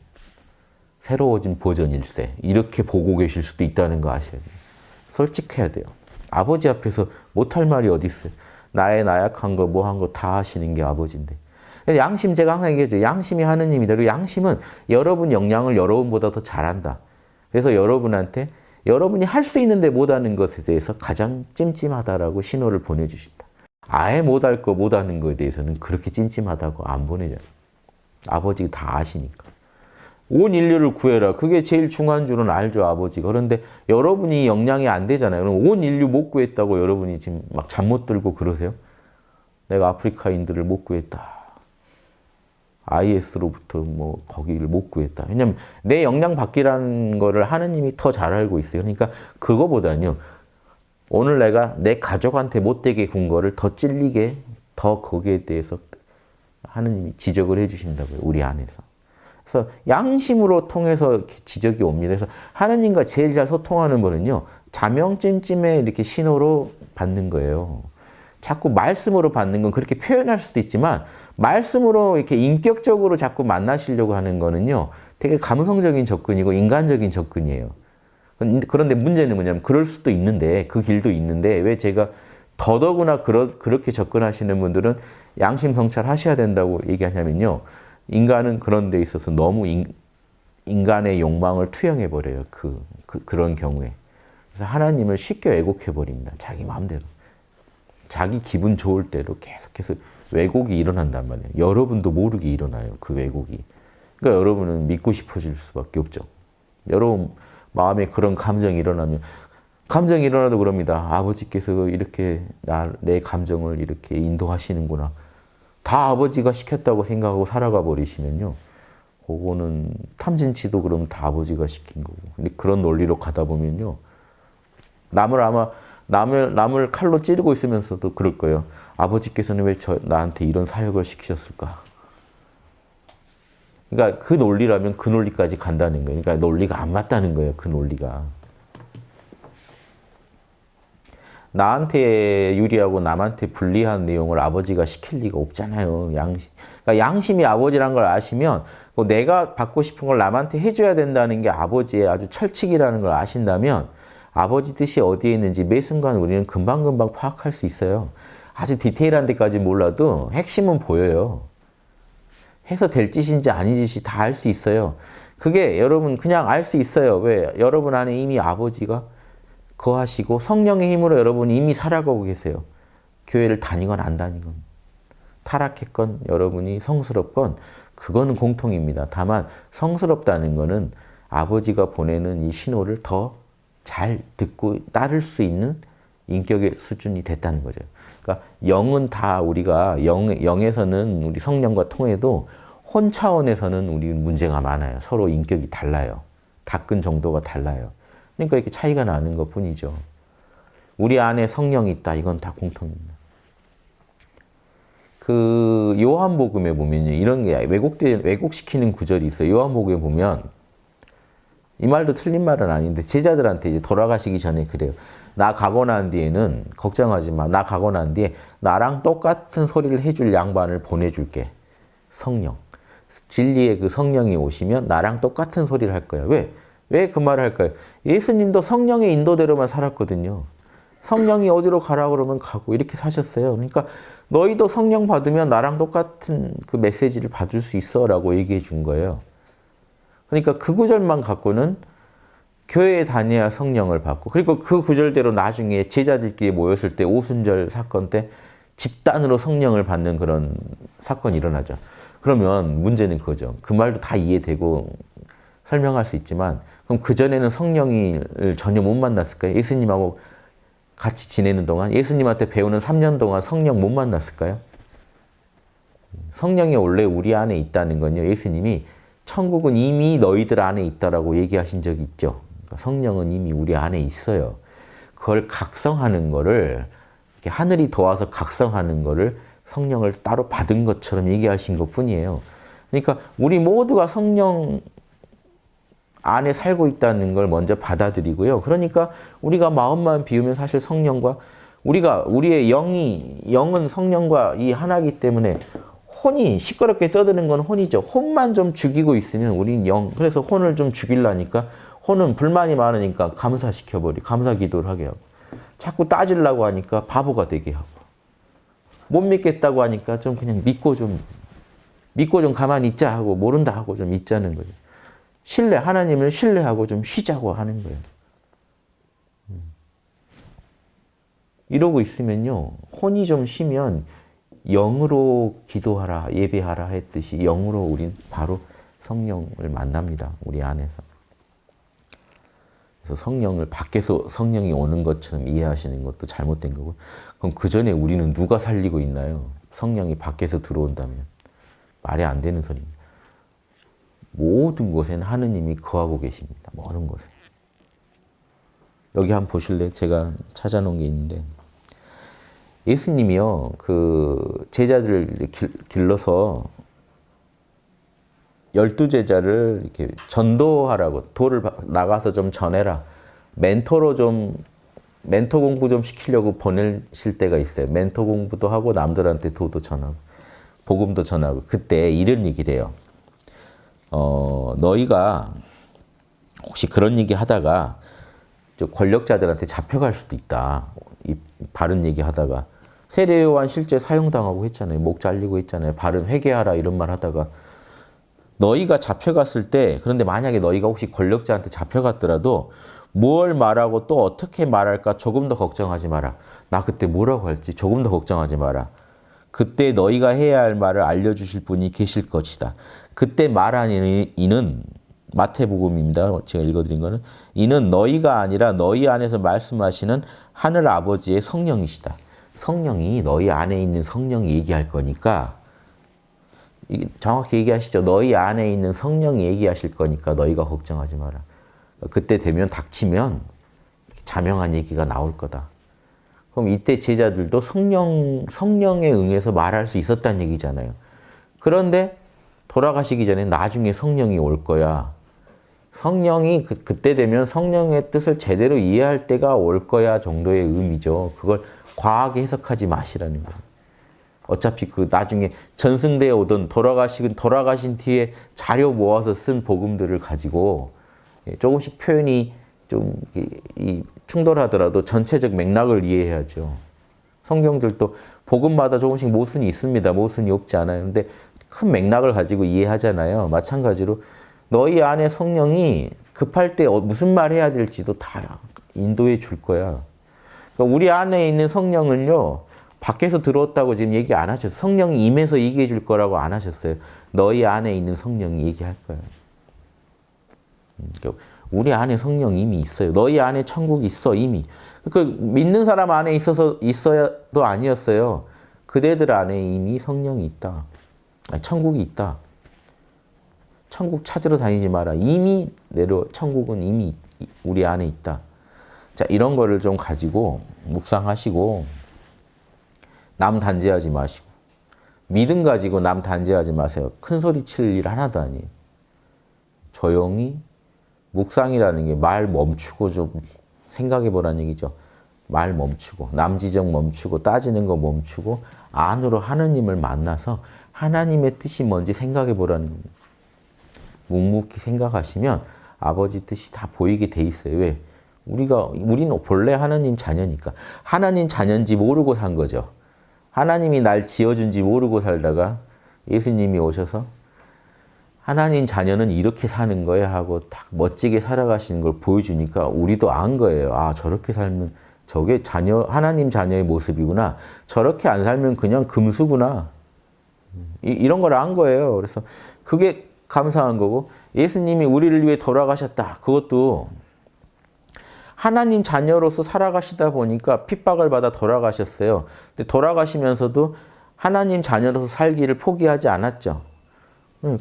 Speaker 1: 새로워진 버전일세. 이렇게 보고 계실 수도 있다는 거 아셔야 돼요. 솔직해야 돼요. 아버지 앞에서 못할 말이 어디 있어요. 나의 나약한 거 뭐 한 거 다 하시는 게 아버지인데. 양심 제가 항상 얘기하죠. 양심이 하느님이다. 그리고 양심은 여러분 역량을 여러분보다 더 잘한다. 그래서 여러분한테 여러분이 할 수 있는데 못하는 것에 대해서 가장 찜찜하다라고 신호를 보내주신다. 아예 못할 거 못하는 거에 대해서는 그렇게 찜찜하다고 안 보내줘요. 아버지가 다 아시니까. 온 인류를 구해라. 그게 제일 중요한 줄은 알죠, 아버지가. 그런데 여러분이 역량이 안 되잖아요. 그럼 온 인류 못 구했다고 여러분이 지금 막 잠 못 들고 그러세요? 내가 아프리카인들을 못 구했다. IS로부터 거기를 못 구했다. 왜냐면 내 역량 밖이라는 거를 하느님이 더 잘 알고 있어요. 그러니까 그거보다는요. 오늘 내가 내 가족한테 못되게 군 거를 더 찔리게 더 거기에 대해서 하느님이 지적을 해 주신다고요. 우리 안에서. 그래서 양심으로 통해서 지적이 옵니다. 그래서 하느님과 제일 잘 소통하는 분은요. 자명찜찜의 이렇게 신호로 받는 거예요. 자꾸 말씀으로 받는 건 그렇게 표현할 수도 있지만 말씀으로 이렇게 인격적으로 자꾸 만나시려고 하는 거는요. 되게 감성적인 접근이고 인간적인 접근이에요. 그런데 문제는 뭐냐면 그럴 수도 있는데 그 길도 있는데 왜 제가 더더구나 그렇게 접근하시는 분들은 양심 성찰 하셔야 된다고 얘기하냐면요. 인간은 그런 데 있어서 너무 인간의 욕망을 투영해버려요. 그런 경우에. 그래서 하나님을 쉽게 왜곡해버립니다. 자기 마음대로. 자기 기분 좋을 대로 계속해서 왜곡이 일어난단 말이에요. 여러분도 모르게 일어나요. 그 왜곡이. 그러니까 여러분은 믿고 싶어질 수밖에 없죠. 여러분 마음에 그런 감정이 일어나면 감정이 일어나도 그럽니다. 아버지께서 이렇게 내 감정을 이렇게 인도하시는구나. 다 아버지가 시켰다고 생각하고 살아가 버리시면요. 그거는 탐진치도 그러면 다 아버지가 시킨 거고. 근데 그런 논리로 가다 보면요. 남을 칼로 찌르고 있으면서도 그럴 거예요. 아버지께서는 왜 나한테 이런 사역을 시키셨을까? 그러니까 그 논리라면 그 논리까지 간다는 거예요. 그러니까 논리가 안 맞다는 거예요. 그 논리가. 나한테 유리하고 남한테 불리한 내용을 아버지가 시킬 리가 없잖아요. 양심. 그러니까 양심이 아버지란 걸 아시면 뭐 내가 받고 싶은 걸 남한테 해줘야 된다는 게 아버지의 아주 철칙이라는 걸 아신다면 아버지 뜻이 어디에 있는지 매 순간 우리는 금방금방 파악할 수 있어요. 아주 디테일한 데까지 몰라도 핵심은 보여요. 해서 될 짓인지 아닌 짓이 다 알 수 있어요. 그게 여러분 그냥 알 수 있어요. 왜? 여러분 안에 이미 아버지가 거하시고 성령의 힘으로 여러분이 이미 살아가고 계세요. 교회를 다니건 안 다니건. 타락했건 여러분이 성스럽건 그거는 공통입니다. 다만 성스럽다는 거는 아버지가 보내는 이 신호를 더 잘 듣고 따를 수 있는 인격의 수준이 됐다는 거죠. 그러니까 영은 다 우리가 영에서는 우리 성령과 통해도 혼 차원에서는 우리 문제가 많아요. 서로 인격이 달라요. 닦은 정도가 달라요. 그러니까 이렇게 차이가 나는 것 뿐이죠. 우리 안에 성령이 있다. 이건 다 공통입니다. 그 요한복음에 보면요. 이런 게 왜곡시키는 구절이 있어요. 요한복음에 보면 이 말도 틀린 말은 아닌데 제자들한테 이제 돌아가시기 전에 그래요. 나 가고 난 뒤에는 걱정하지 마. 나 가고 난 뒤에 나랑 똑같은 소리를 해줄 양반을 보내줄게. 성령. 진리의 그 성령이 오시면 나랑 똑같은 소리를 할 거야. 왜? 왜 그 말을 할까요? 예수님도 성령의 인도대로만 살았거든요. 성령이 어디로 가라 그러면 가고 이렇게 사셨어요. 그러니까 너희도 성령 받으면 나랑 똑같은 그 메시지를 받을 수 있어 라고 얘기해 준 거예요. 그러니까 그 구절만 갖고는 교회에 다녀야 성령을 받고 그리고 그 구절대로 나중에 제자들끼리 모였을 때 오순절 사건 때 집단으로 성령을 받는 그런 사건이 일어나죠. 그러면 문제는 그거죠. 그 말도 다 이해되고 설명할 수 있지만 그럼 그전에는 성령을 전혀 못 만났을까요? 예수님하고 같이 지내는 동안 예수님한테 배우는 3년 동안 성령 못 만났을까요? 성령이 원래 우리 안에 있다는 건요. 예수님이 천국은 이미 너희들 안에 있다라고 얘기하신 적이 있죠. 그러니까 성령은 이미 우리 안에 있어요. 그걸 각성하는 거를 이렇게 하늘이 도와서 각성하는 거를 성령을 따로 받은 것처럼 얘기하신 것뿐이에요. 그러니까 우리 모두가 성령 안에 살고 있다는 걸 먼저 받아들이고요. 그러니까 우리가 마음만 비우면 사실 성령과 우리의 영은 성령과 이 하나이기 때문에 혼이 시끄럽게 떠드는 건 혼이죠. 혼만 좀 죽이고 있으면 우린 그래서 혼을 좀 죽이려니까 혼은 불만이 많으니까 감사 기도를 하게 하고 자꾸 따지려고 하니까 바보가 되게 하고 못 믿겠다고 하니까 좀 그냥 믿고 좀 가만히 있자 하고 모른다 하고 좀 있자는 거죠. 하나님을 신뢰하고 좀 쉬자고 하는 거예요. 이러고 있으면요. 혼이 좀 쉬면 영으로 기도하라, 예배하라 했듯이 영으로 우린 바로 성령을 만납니다. 우리 안에서. 그래서 성령을 밖에서 성령이 오는 것처럼 이해하시는 것도 잘못된 거고 그럼 그 전에 우리는 누가 살리고 있나요? 성령이 밖에서 들어온다면. 말이 안 되는 소리입니다. 모든 곳에는 하느님이 거하고 계십니다. 모든 곳에. 여기 한번 보실래요? 제가 찾아놓은 게 있는데 예수님이요, 그 제자들을 길러서 12제자를 이렇게 전도하라고, 도를 나가서 좀 전해라. 멘토 공부 좀 시키려고 보내실 때가 있어요. 멘토 공부도 하고 남들한테 도도 전하고, 복음도 전하고. 그때 이런 얘기를 해요. 너희가 혹시 그런 얘기 하다가 권력자들한테 잡혀갈 수도 있다. 이 바른 얘기 하다가. 세례 요한 실제 사형당하고 했잖아요. 목 잘리고 했잖아요. 바른 회개하라 이런 말 하다가 너희가 잡혀갔을 때 그런데 만약에 너희가 혹시 권력자한테 잡혀갔더라도 뭘 말하고 또 어떻게 말할까 조금 더 걱정하지 마라. 나 그때 뭐라고 할지 조금 더 걱정하지 마라. 그때 너희가 해야 할 말을 알려주실 분이 계실 것이다. 그때 말하는 이는 마태복음입니다. 제가 읽어드린 거는 이는 너희가 아니라 너희 안에서 말씀하시는 하늘 아버지의 성령이시다. 성령이 너희 안에 있는 성령이 얘기할 거니까 정확히 얘기하시죠. 너희 안에 있는 성령이 얘기하실 거니까 너희가 걱정하지 마라. 그때 되면 닥치면 자명한 얘기가 나올 거다. 그럼 이때 제자들도 성령에 응해서 말할 수 있었다는 얘기잖아요. 그런데 돌아가시기 전에 나중에 성령이 올 거야. 성령이 그때 되면 성령의 뜻을 제대로 이해할 때가 올 거야 정도의 의미죠. 그걸 과하게 해석하지 마시라는 거예요. 어차피 그 나중에 전승대에 오던 돌아가신 뒤에 자료 모아서 쓴 복음들을 가지고 조금씩 표현이 좀 충돌하더라도 전체적 맥락을 이해해야죠. 성경들도 복음마다 조금씩 모순이 있습니다. 모순이 없지 않아요. 근데 큰 맥락을 가지고 이해하잖아요. 마찬가지로 너희 안에 성령이 급할 때 무슨 말 해야 될지도 다 인도해 줄 거야. 그러니까 우리 안에 있는 성령을요, 밖에서 들어왔다고 지금 얘기 안 하셨어요. 성령이 임해서 얘기해 줄 거라고 안 하셨어요. 너희 안에 있는 성령이 얘기할 거예요. 그러니까 우리 안에 성령이 이미 있어요. 너희 안에 천국이 있어, 이미. 그 믿는 사람 안에 있어야도 아니었어요. 그대들 안에 이미 성령이 있다. 아니, 천국이 있다. 천국 찾으러 다니지 마라. 이미 천국은 이미 우리 안에 있다. 자, 이런 거를 좀 가지고 묵상하시고 남 단죄하지 마시고 믿음 가지고 남 단죄하지 마세요. 큰 소리 칠 일 하나도 아니에요. 조용히 묵상이라는 게 말 멈추고 좀 생각해 보라는 얘기죠. 말 멈추고 남 지적 멈추고 따지는 거 멈추고 안으로 하느님을 만나서 하나님의 뜻이 뭔지 생각해 보라는 겁니다. 묵묵히 생각하시면 아버지 뜻이 다 보이게 돼 있어요. 왜? 우리는 본래 하나님 자녀니까. 하나님 자녀인지 모르고 산 거죠. 하나님이 날 지어준지 모르고 살다가 예수님이 오셔서 하나님 자녀는 이렇게 사는 거야 하고 딱 멋지게 살아가시는 걸 보여주니까 우리도 안 거예요. 아, 저렇게 살면 저게 하나님 자녀의 모습이구나. 저렇게 안 살면 그냥 금수구나. 이런 걸 안 거예요. 그래서 그게 감사한 거고, 예수님이 우리를 위해 돌아가셨다. 그것도 하나님 자녀로서 살아가시다 보니까 핍박을 받아 돌아가셨어요. 근데 돌아가시면서도 하나님 자녀로서 살기를 포기하지 않았죠.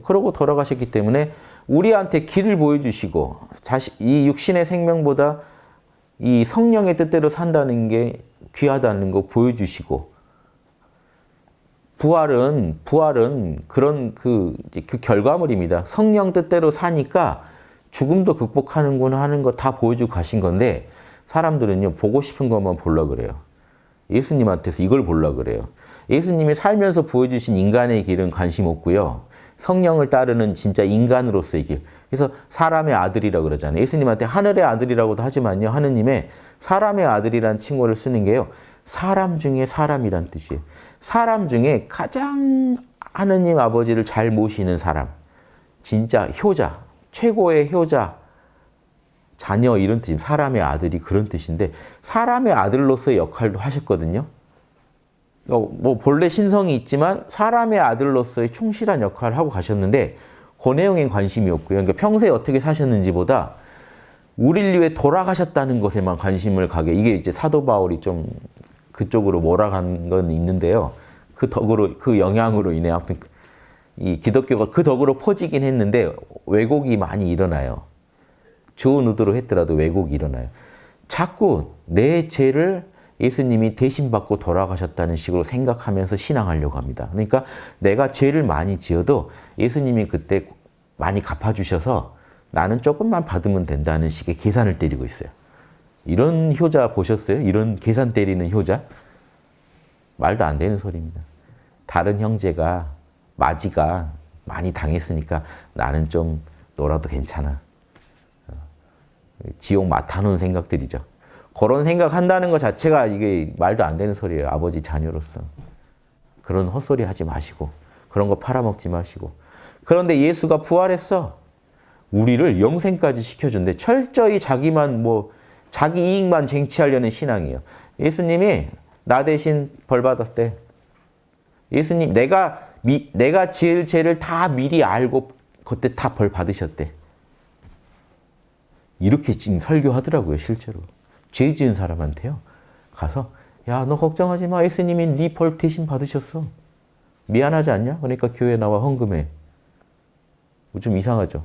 Speaker 1: 그러고 돌아가셨기 때문에 우리한테 길을 보여주시고, 이 육신의 생명보다 이 성령의 뜻대로 산다는 게 귀하다는 거 보여주시고, 부활은 그런 그 결과물입니다. 성령 뜻대로 사니까 죽음도 극복하는구나 하는 거 다 보여주고 가신 건데, 사람들은요, 보고 싶은 것만 보려고 그래요. 예수님한테서 이걸 보려고 그래요. 예수님이 살면서 보여주신 인간의 길은 관심 없고요. 성령을 따르는 진짜 인간으로서의 길. 그래서 사람의 아들이라고 그러잖아요. 예수님한테 하늘의 아들이라고도 하지만요, 하느님의 사람의 아들이라는 칭호를 쓰는 게요, 사람 중에 사람이란 뜻이에요. 사람 중에 가장 하느님 아버지를 잘 모시는 사람. 진짜 효자, 최고의 효자, 자녀 이런 뜻입니다. 사람의 아들이 그런 뜻인데, 사람의 아들로서의 역할도 하셨거든요. 뭐 본래 신성이 있지만 사람의 아들로서의 충실한 역할을 하고 가셨는데, 그 내용엔 관심이 없고요. 그러니까 평소에 어떻게 사셨는지보다 우리를 위해 돌아가셨다는 것에만 관심을 가게, 이게 이제 사도 바울이 좀 그쪽으로 몰아간 건 있는데요. 그 덕으로, 그 영향으로 인해 아무튼 이 기독교가 그 덕으로 퍼지긴 했는데 왜곡이 많이 일어나요. 좋은 의도로 했더라도 왜곡이 일어나요. 자꾸 내 죄를 예수님이 대신 받고 돌아가셨다는 식으로 생각하면서 신앙하려고 합니다. 그러니까 내가 죄를 많이 지어도 예수님이 그때 많이 갚아주셔서 나는 조금만 받으면 된다는 식의 계산을 때리고 있어요. 이런 효자 보셨어요? 이런 계산 때리는 효자? 말도 안 되는 소리입니다. 다른 형제가, 마지가 많이 당했으니까 나는 좀 놀아도 괜찮아. 지옥 맡아놓은 생각들이죠. 그런 생각한다는 것 자체가 이게 말도 안 되는 소리예요. 아버지 자녀로서. 그런 헛소리 하지 마시고, 그런 거 팔아먹지 마시고. 그런데 예수가 부활했어. 우리를 영생까지 시켜준대. 철저히 자기 이익만 쟁취하려는 신앙이에요. 예수님이 나 대신 벌 받았대. 예수님, 내가 지을 죄를 다 미리 알고 그때 다 벌 받으셨대. 이렇게 지금 설교하더라고요, 실제로. 죄 지은 사람한테요. 가서, 야, 너 걱정하지 마. 예수님이 네 벌 대신 받으셨어. 미안하지 않냐? 그러니까 교회 나와 헌금해. 좀 이상하죠.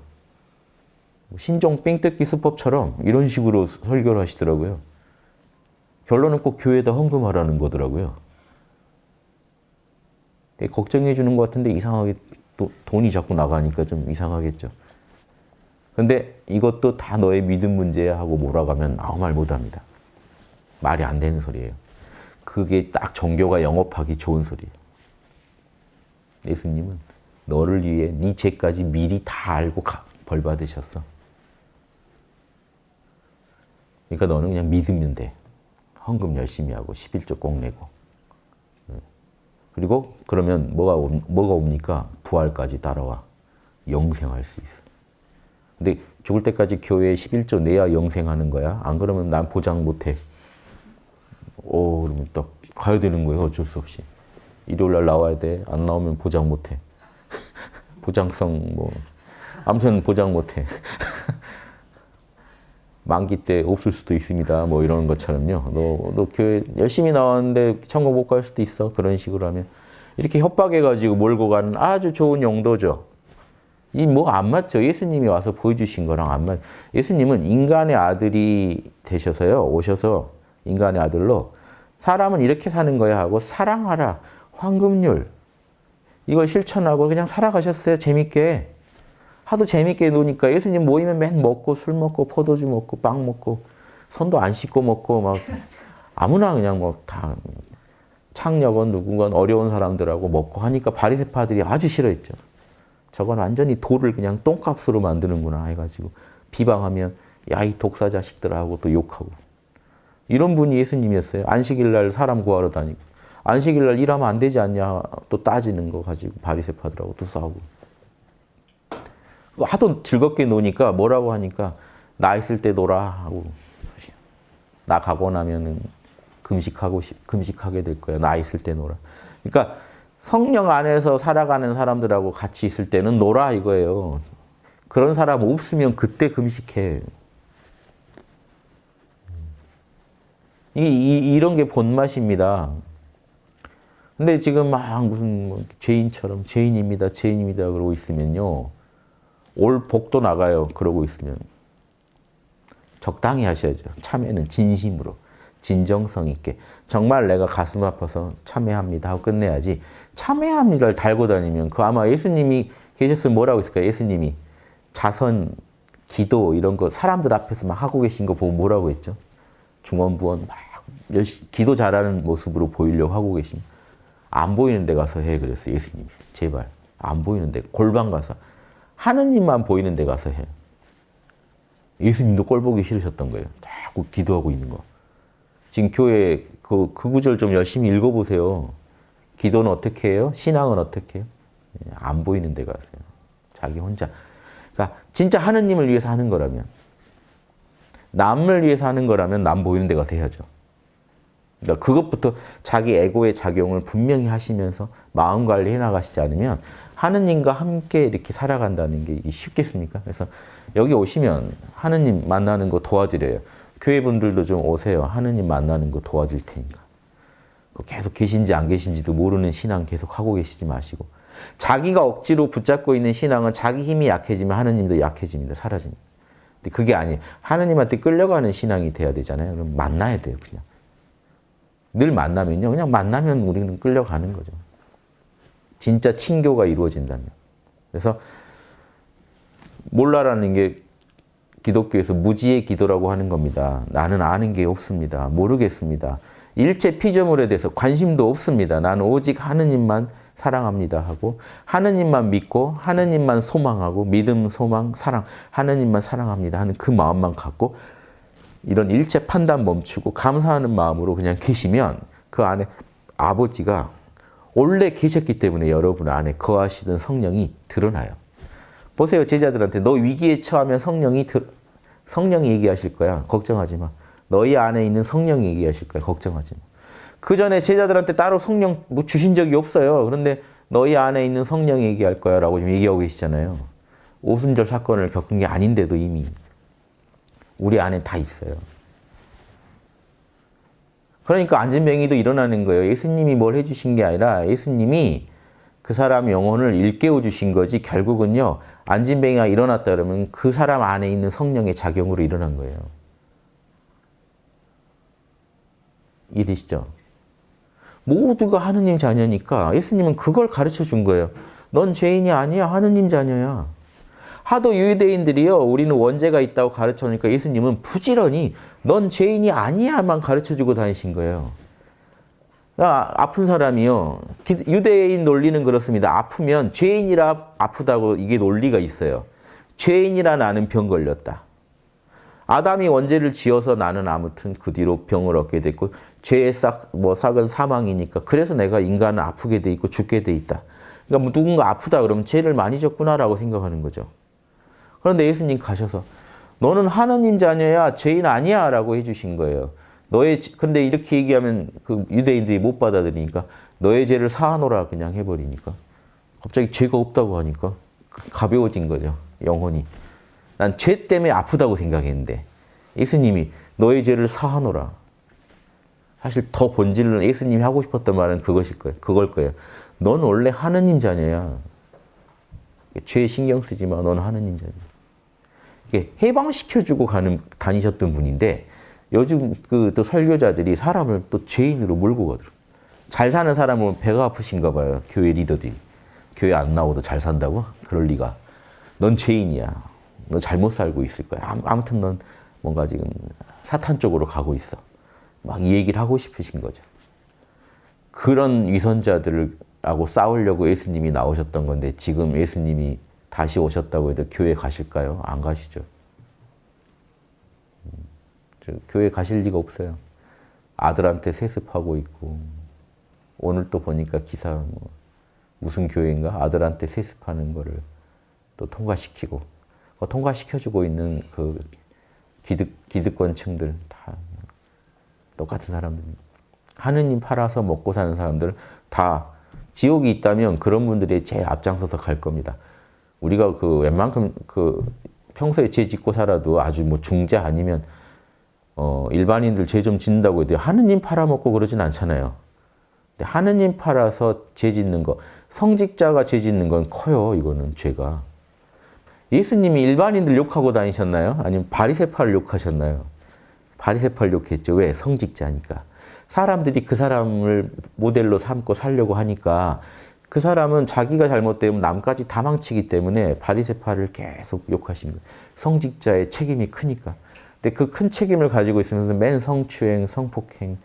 Speaker 1: 신종 삥뜯기 수법처럼 이런 식으로 설교를 하시더라고요. 결론은 꼭 교회에다 헌금하라는 거더라고요. 걱정해 주는 것 같은데 이상하게 또 돈이 자꾸 나가니까 좀 이상하겠죠. 근데 이것도 다 너의 믿음 문제야 하고 몰아가면 아무 말 못합니다. 말이 안 되는 소리예요. 그게 딱 종교가 영업하기 좋은 소리예요. 예수님은 너를 위해 네 죄까지 미리 다 알고 벌 받으셨어. 그러니까 너는 그냥 믿으면 돼. 헌금 열심히 하고 11조 꼭 내고. 그리고 그러면 뭐가 옵니까? 부활까지 따라와. 영생할 수 있어. 근데 죽을 때까지 교회에 11조 내야 영생하는 거야. 안 그러면 난 보장 못해. 그러면 딱 가야 되는 거예요. 어쩔 수 없이. 일요일 날 나와야 돼. 안 나오면 보장 못해. 보장성 아무튼 보장 못해. 만기 때 없을 수도 있습니다. 이런 것처럼요. 너 교회 열심히 나왔는데 천국 못 갈 수도 있어. 그런 식으로 하면. 이렇게 협박해가지고 몰고 가는 아주 좋은 용도죠. 안 맞죠? 예수님이 와서 보여주신 거랑 안 맞. 예수님은 인간의 아들이 되셔서요. 오셔서 인간의 아들로 사람은 이렇게 사는 거야 하고 사랑하라. 황금률. 이걸 실천하고 그냥 살아가셨어요. 재밌게. 하도 재밌게 노니까 예수님 모이면 맨 먹고 술 먹고 포도주 먹고 빵 먹고 손도 안 씻고 먹고 막 아무나 그냥 다 창녀건 누군건 어려운 사람들하고 먹고 하니까 바리새파들이 아주 싫어했죠. 저건 완전히 돌을 그냥 똥값으로 만드는구나 해가지고 비방하면 야, 이 독사 자식들아 하고 또 욕하고. 이런 분이 예수님이었어요. 안식일 날 사람 구하러 다니고. 안식일 날 일하면 안 되지 않냐 또 따지는 거 가지고 바리새파들하고 또 싸우고. 하도 즐겁게 노니까 뭐라고 하니까 나 있을 때 놀아 하고 나 가고 나면은 금식하게 될 거야. 나 있을 때 놀아. 그러니까 성령 안에서 살아가는 사람들하고 같이 있을 때는 놀아 이거예요. 그런 사람 없으면 그때 금식해. 이런 게 본맛입니다. 근데 지금 막 무슨 죄인처럼 죄인입니다 그러고 있으면요. 올 복도 나가요. 그러고 있으면. 적당히 하셔야죠. 참회는 진심으로. 진정성 있게. 정말 내가 가슴 아파서 참회합니다 하고 끝내야지. 참회합니다를 달고 다니면 그 아마 예수님이 계셨으면 뭐라고 했을까요? 예수님이 자선, 기도 이런 거 사람들 앞에서 막 하고 계신 거 보면 뭐라고 했죠? 중언부언 막 기도 잘하는 모습으로 보이려고 하고 계시면 안 보이는 데 가서 해 그랬어요. 예수님이. 제발. 안 보이는 데. 골방 가서. 하느님만 보이는 데 가서 해. 예수님도 꼴 보기 싫으셨던 거예요. 자꾸 기도하고 있는 거. 지금 교회 그 구절 좀 열심히 읽어보세요. 기도는 어떻게 해요? 신앙은 어떻게 해요? 안 보이는 데 가세요. 자기 혼자. 그러니까 진짜 하느님을 위해서 하는 거라면, 남을 위해서 하는 거라면 남 보이는 데 가서 해야죠. 그러니까 그것부터 자기 에고의 작용을 분명히 하시면서 마음 관리해 나가시지 않으면 하느님과 함께 이렇게 살아간다는 게 쉽겠습니까? 그래서 여기 오시면 하느님 만나는 거 도와드려요. 교회분들도 좀 오세요. 하느님 만나는 거 도와드릴 테니까. 계속 계신지 안 계신지도 모르는 신앙 계속 하고 계시지 마시고. 자기가 억지로 붙잡고 있는 신앙은 자기 힘이 약해지면 하느님도 약해집니다. 사라집니다. 근데 그게 아니에요. 하느님한테 끌려가는 신앙이 돼야 되잖아요. 그럼 만나야 돼요. 그냥. 늘 만나면요. 그냥 만나면 우리는 끌려가는 거죠. 진짜 친교가 이루어진다면. 그래서 몰라라는 게 기독교에서 무지의 기도라고 하는 겁니다. 나는 아는 게 없습니다. 모르겠습니다. 일체 피조물에 대해서 관심도 없습니다. 나는 오직 하느님만 사랑합니다 하고 하느님만 믿고 하느님만 소망하고 믿음, 소망, 사랑 하느님만 사랑합니다 하는 그 마음만 갖고 이런 일체 판단 멈추고 감사하는 마음으로 그냥 계시면 그 안에 아버지가 원래 계셨기 때문에 여러분 안에 거하시던 성령이 드러나요. 보세요. 제자들한테 너 위기에 처하면 성령이 얘기하실 거야. 걱정하지 마. 너희 안에 있는 성령이 얘기하실 거야. 걱정하지 마. 그 전에 제자들한테 따로 성령 주신 적이 없어요. 그런데 너희 안에 있는 성령이 얘기할 거야 라고 지금 얘기하고 계시잖아요. 오순절 사건을 겪은 게 아닌데도 이미 우리 안에 다 있어요. 그러니까 안진뱅이도 일어나는 거예요. 예수님이 뭘 해주신 게 아니라 예수님이 그 사람 영혼을 일깨워 주신 거지 결국은요. 안진뱅이가 일어났다 그러면 그 사람 안에 있는 성령의 작용으로 일어난 거예요. 이해되시죠? 모두가 하느님 자녀니까 예수님은 그걸 가르쳐 준 거예요. 넌 죄인이 아니야. 하느님 자녀야. 하도 유대인들이요. 우리는 원죄가 있다고 가르쳐주니까 예수님은 부지런히 넌 죄인이 아니야만 가르쳐주고 다니신 거예요. 아픈 사람이요. 유대인 논리는 그렇습니다. 아프면 죄인이라 아프다고 이게 논리가 있어요. 죄인이라 나는 병 걸렸다. 아담이 원죄를 지어서 나는 아무튼 그 뒤로 병을 얻게 됐고 죄의 싹은 사망이니까 그래서 내가 인간은 아프게 돼 있고 죽게 돼 있다. 그러니까 누군가 아프다 그러면 죄를 많이 졌구나라고 생각하는 거죠. 그런데 예수님 가셔서 너는 하느님 자녀야 죄인 아니야라고 해주신 거예요. 근데 이렇게 얘기하면 그 유대인들이 못 받아들이니까 너의 죄를 사하노라 그냥 해버리니까 갑자기 죄가 없다고 하니까 가벼워진 거죠. 영혼이. 난 죄 때문에 아프다고 생각했는데 예수님이 너의 죄를 사하노라. 사실 더 본질은 예수님이 하고 싶었던 말은 그걸 거예요. 넌 원래 하느님 자녀야. 죄에 신경 쓰지 마. 넌 하느님 자녀야. 이게 해방시켜주고 다니셨던 분인데 요즘 또 설교자들이 사람을 또 죄인으로 몰고 가더라고요. 잘 사는 사람은 배가 아프신가 봐요. 교회 리더들이. 교회 안 나오도 잘 산다고? 그럴 리가. 넌 죄인이야. 너 잘못 살고 있을 거야. 아무튼 넌 뭔가 지금 사탄 쪽으로 가고 있어. 막 이 얘기를 하고 싶으신 거죠. 그런 위선자들하고 싸우려고 예수님이 나오셨던 건데 지금 예수님이 다시 오셨다고 해도 교회 가실까요? 안 가시죠. 교회 가실 리가 없어요. 아들한테 세습하고 있고 오늘 또 보니까 기사 무슨 교회인가 아들한테 세습하는 거를 또 통과시키고 통과시켜주고 있는 그 기득권층들 다 똑같은 사람들입니다. 하느님 팔아서 먹고 사는 사람들 다 지옥이 있다면 그런 분들이 제일 앞장서서 갈 겁니다. 우리가 웬만큼 평소에 죄 짓고 살아도 아주 중죄 아니면 일반인들 죄 좀 짓는다고 해도 하느님 팔아먹고 그러진 않잖아요. 근데 하느님 팔아서 죄 짓는 거, 성직자가 죄 짓는 건 커요. 이거는 죄가. 예수님이 일반인들 욕하고 다니셨나요? 아니면 바리새파를 욕하셨나요? 바리새파를 욕했죠. 왜? 성직자니까. 사람들이 그 사람을 모델로 삼고 살려고 하니까 그 사람은 자기가 잘못되면 남까지 다 망치기 때문에 바리새파를 계속 욕하신 거예요. 성직자의 책임이 크니까. 근데 그 큰 책임을 가지고 있으면서 맨 성추행, 성폭행,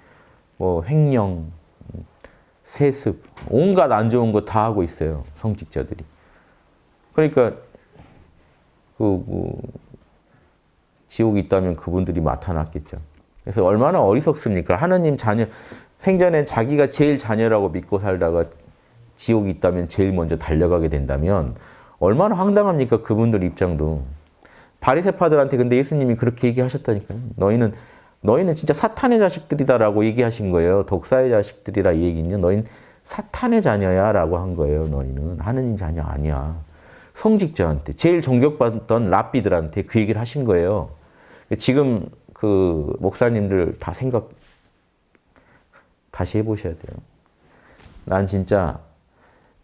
Speaker 1: 횡령, 세습, 온갖 안 좋은 거 다 하고 있어요. 성직자들이. 그러니까 지옥이 있다면 그분들이 나타났겠죠. 그래서 얼마나 어리석습니까? 하느님 자녀, 생전에 자기가 제일 자녀라고 믿고 살다가 지옥이 있다면 제일 먼저 달려가게 된다면 얼마나 황당합니까? 그분들 입장도. 바리새파들한테 근데 예수님이 그렇게 얘기하셨다니까요. 너희는 진짜 사탄의 자식들이다라고 얘기하신 거예요. 독사의 자식들이라 이 얘기는요. 너희는 사탄의 자녀야 라고 한 거예요. 너희는 하느님 자녀 아니야. 성직자한테, 제일 존경받던 랍비들한테 그 얘기를 하신 거예요. 지금 그 목사님들 다 생각 다시 해보셔야 돼요. 난 진짜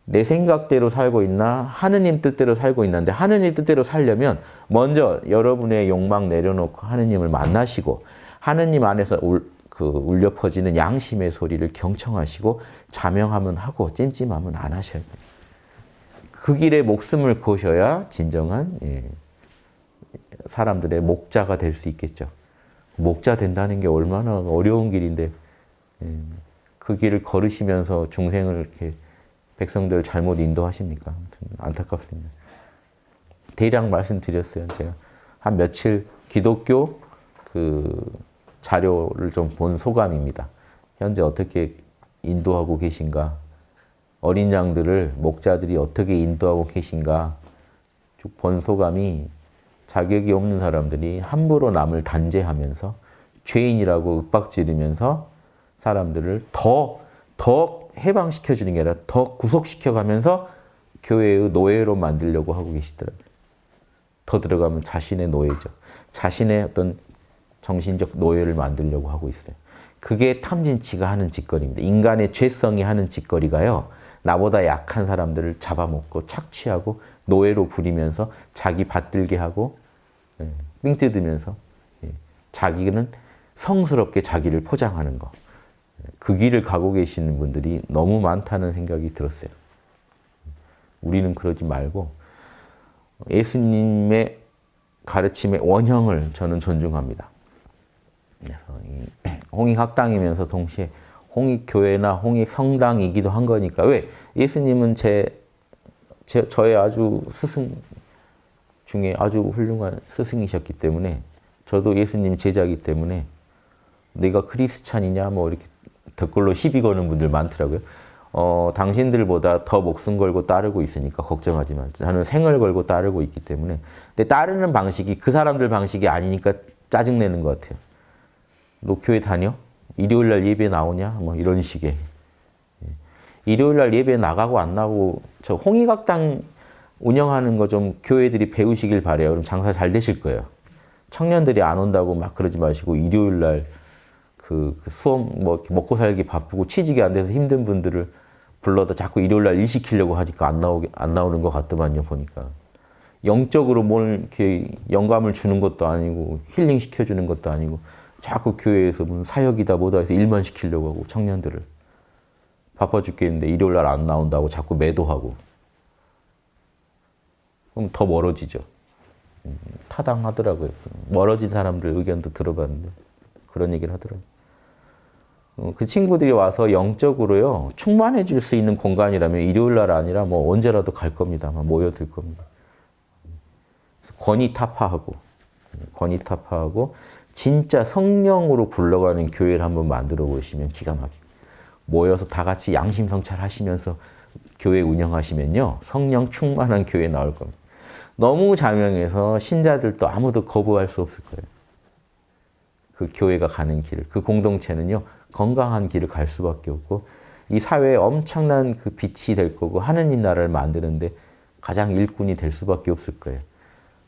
Speaker 1: 내 생각대로 살고 있나 하느님 뜻대로 살고 있는데 하느님 뜻대로 살려면 먼저 여러분의 욕망 내려놓고 하느님을 만나시고 하느님 안에서 울려 퍼지는 양심의 소리를 경청하시고 자명하면 하고 찜찜하면 안 하셔야 돼요. 그 길에 목숨을 거셔야 진정한 사람들의 목자가 될 수 있겠죠. 목자 된다는 게 얼마나 어려운 길인데 그 길을 걸으시면서 중생을 이렇게 백성들을 잘못 인도하십니까? 아무튼 안타깝습니다. 대략 말씀드렸어요. 제가 한 며칠 기독교 자료를 좀 본 소감입니다. 현재 어떻게 인도하고 계신가? 어린 양들을 목자들이 어떻게 인도하고 계신가? 쭉 본 소감이 자격이 없는 사람들이 함부로 남을 단죄하면서 죄인이라고 윽박지르면서 사람들을 더 해방시켜주는 게 아니라 더 구속시켜가면서 교회의 노예로 만들려고 하고 계시더라고요. 더 들어가면 자신의 노예죠. 자신의 어떤 정신적 노예를 만들려고 하고 있어요. 그게 탐진치가 하는 짓거리입니다. 인간의 죄성이 하는 짓거리가요. 나보다 약한 사람들을 잡아먹고 착취하고 노예로 부리면서 자기 받들게 하고 삥 뜯으면서 자기는 성스럽게 자기를 포장하는 거. 그 길을 가고 계시는 분들이 너무 많다는 생각이 들었어요. 우리는 그러지 말고 예수님의 가르침의 원형을 저는 존중합니다. 그래서 홍익학당이면서 동시에 홍익교회나 홍익성당이기도 한 거니까. 왜? 예수님은 저의 아주 스승 중에 아주 훌륭한 스승이셨기 때문에, 저도 예수님 제자이기 때문에 네가 크리스찬이냐 뭐 이렇게 댓글로 시비 거는 분들 많더라고요. 당신들보다 더 목숨 걸고 따르고 있으니까 걱정하지 마. 저는 생을 걸고 따르고 있기 때문에. 근데 따르는 방식이 그 사람들 방식이 아니니까 짜증내는 것 같아요. 너 교회 다녀? 일요일 날 예배 나오냐? 뭐 이런 식의. 일요일 날 예배 나가고 안 나가고, 저 홍익학당 운영하는 거 좀 교회들이 배우시길 바래요. 그럼 장사 잘 되실 거예요. 청년들이 안 온다고 막 그러지 마시고, 일요일 날 그 수업 뭐 먹고 살기 바쁘고 취직이 안 돼서 힘든 분들을 불러다 자꾸 일요일 날 일 시키려고 하니까 안 나오는 것 같더만요, 보니까. 영적으로 뭘 이렇게 영감을 주는 것도 아니고 힐링 시켜주는 것도 아니고 자꾸 교회에서 무슨 사역이다 뭐다 해서 일만 시키려고 하고, 청년들을 바빠 죽겠는데 일요일 날 안 나온다고 자꾸 매도하고. 그럼 더 멀어지죠. 타당하더라고요. 멀어진 사람들 의견도 들어봤는데 그런 얘기를 하더라고요. 그 친구들이 와서 영적으로요 충만해질 수 있는 공간이라면 일요일 날 아니라 뭐 언제라도 갈 겁니다. 아마 모여들 겁니다. 그래서 권위타파하고 진짜 성령으로 굴러가는 교회를 한번 만들어 보시면 기가 막히고, 모여서 다 같이 양심 성찰하시면서 교회 운영하시면요 성령 충만한 교회 나올 겁니다. 너무 자명해서 신자들도 아무도 거부할 수 없을 거예요. 그 교회가 가는 길, 그 공동체는요 건강한 길을 갈 수밖에 없고, 이 사회에 엄청난 그 빛이 될 거고 하느님 나라를 만드는데 가장 일꾼이 될 수밖에 없을 거예요.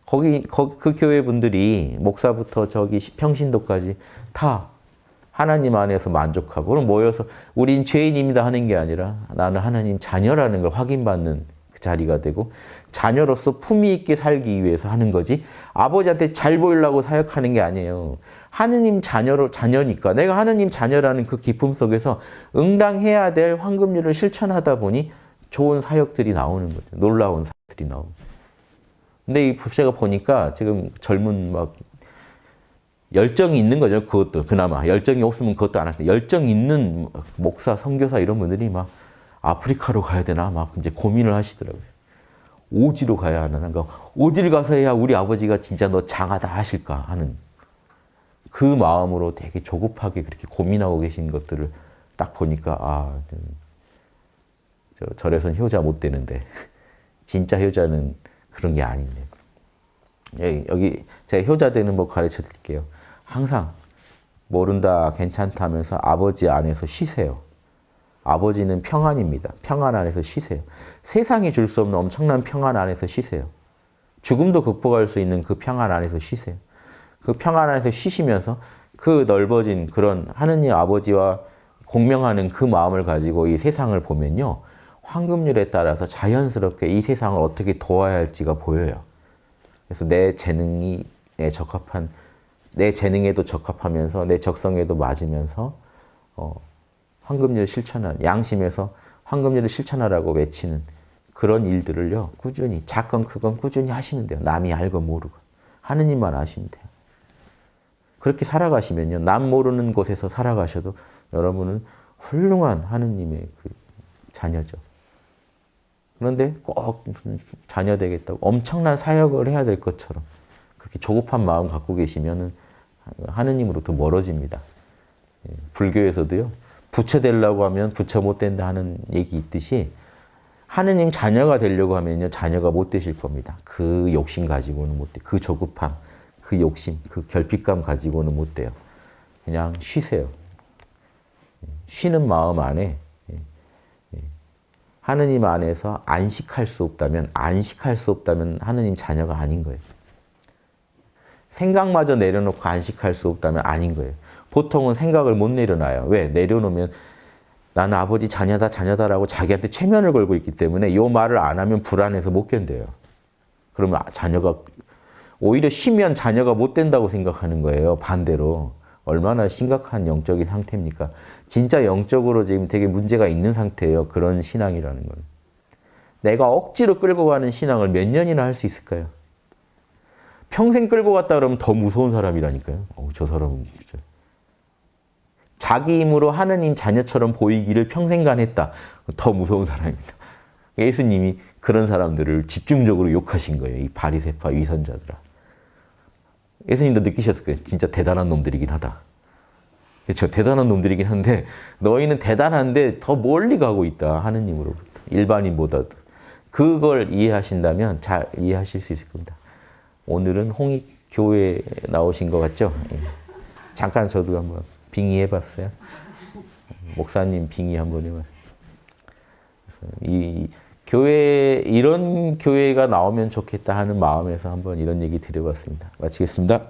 Speaker 1: 그 교회 분들이 목사부터 저기 평신도까지 다 하나님 안에서 만족하고, 그럼 모여서 우린 죄인입니다 하는 게 아니라 나는 하나님 자녀라는 걸 확인받는 그 자리가 되고, 자녀로서 품위 있게 살기 위해서 하는 거지 아버지한테 잘 보이려고 사역하는 게 아니에요. 하느님 자녀니까 내가 하느님 자녀라는 그 기쁨 속에서 응당해야 될 황금률을 실천하다 보니 좋은 사역들이 나오는 거죠. 놀라운 사역들이 나오고. 근데 제가 보니까 지금 젊은 막 열정이 있는 거죠. 그것도 그나마 열정이 없으면 그것도 안 할 텐데, 열정 있는 목사, 선교사 이런 분들이 막 아프리카로 가야 되나 막 이제 고민을 하시더라고요. 오지로 가야 하나? 그러니까 오지를 가서 해야 우리 아버지가 진짜 너 장하다 하실까 하는 그 마음으로 되게 조급하게 그렇게 고민하고 계신 것들을 딱 보니까 절에선 효자 못 되는데 진짜 효자는 그런 게 아닌데. 여기 제가 효자 되는 법 가르쳐 드릴게요. 항상 모른다, 괜찮다 하면서 아버지 안에서 쉬세요. 아버지는 평안입니다. 평안 안에서 쉬세요. 세상이 줄 수 없는 엄청난 평안 안에서 쉬세요. 죽음도 극복할 수 있는 그 평안 안에서 쉬세요. 그 평안 안에서 쉬시면서 그 넓어진 그런 하느님 아버지와 공명하는 그 마음을 가지고 이 세상을 보면요, 황금률에 따라서 자연스럽게 이 세상을 어떻게 도와야 할지가 보여요. 그래서 내 재능에도 적합하면서 내 적성에도 맞으면서 황금률을 실천하는, 양심에서 황금률을 실천하라고 외치는 그런 일들을요 꾸준히, 작건 크건 꾸준히 하시면 돼요. 남이 알고 모르고 하느님만 아시면 돼요. 그렇게 살아가시면요, 남 모르는 곳에서 살아가셔도 여러분은 훌륭한 하느님의 그 자녀죠. 그런데 꼭 무슨 자녀 되겠다고 엄청난 사역을 해야 될 것처럼 그렇게 조급한 마음 갖고 계시면은 하느님으로부터 멀어집니다. 불교에서도요, 부처 되려고 하면 부처 못 된다 하는 얘기 있듯이 하느님 자녀가 되려고 하면요 자녀가 못 되실 겁니다. 그 욕심 가지고는 못 돼. 그 조급함, 그 욕심, 그 결핍감 가지고는 못 돼요. 그냥 쉬세요. 쉬는 마음 안에 하느님 안에서 안식할 수 없다면 하느님 자녀가 아닌 거예요. 생각마저 내려놓고 안식할 수 없다면 아닌 거예요. 보통은 생각을 못 내려놔요. 왜? 내려놓으면 나는 아버지 자녀다라고 자기한테 체면을 걸고 있기 때문에 이 말을 안 하면 불안해서 못 견뎌요. 그러면 자녀가, 오히려 쉬면 자녀가 못 된다고 생각하는 거예요. 반대로. 얼마나 심각한 영적인 상태입니까? 진짜 영적으로 지금 되게 문제가 있는 상태예요. 그런 신앙이라는 건. 내가 억지로 끌고 가는 신앙을 몇 년이나 할 수 있을까요? 평생 끌고 갔다 그러면 더 무서운 사람이라니까요. 저 사람은 진짜. 자기 힘으로 하느님 자녀처럼 보이기를 평생간 했다. 더 무서운 사람입니다. 예수님이 그런 사람들을 집중적으로 욕하신 거예요. 이 바리새파 위선자들아. 예수님도 느끼셨을 거예요. 진짜 대단한 놈들이긴 하다. 그렇죠. 대단한 놈들이긴 한데 너희는 대단한데 더 멀리 가고 있다. 하느님으로부터. 일반인보다도. 그걸 이해하신다면 잘 이해하실 수 있을 겁니다. 오늘은 홍익교회에 나오신 것 같죠? 잠깐 저도 한번 빙의해봤어요. 목사님 빙의 한번 해봤어요. 그래서 이 교회, 이런 교회가 나오면 좋겠다 하는 마음에서 한번 이런 얘기 드려봤습니다. 마치겠습니다.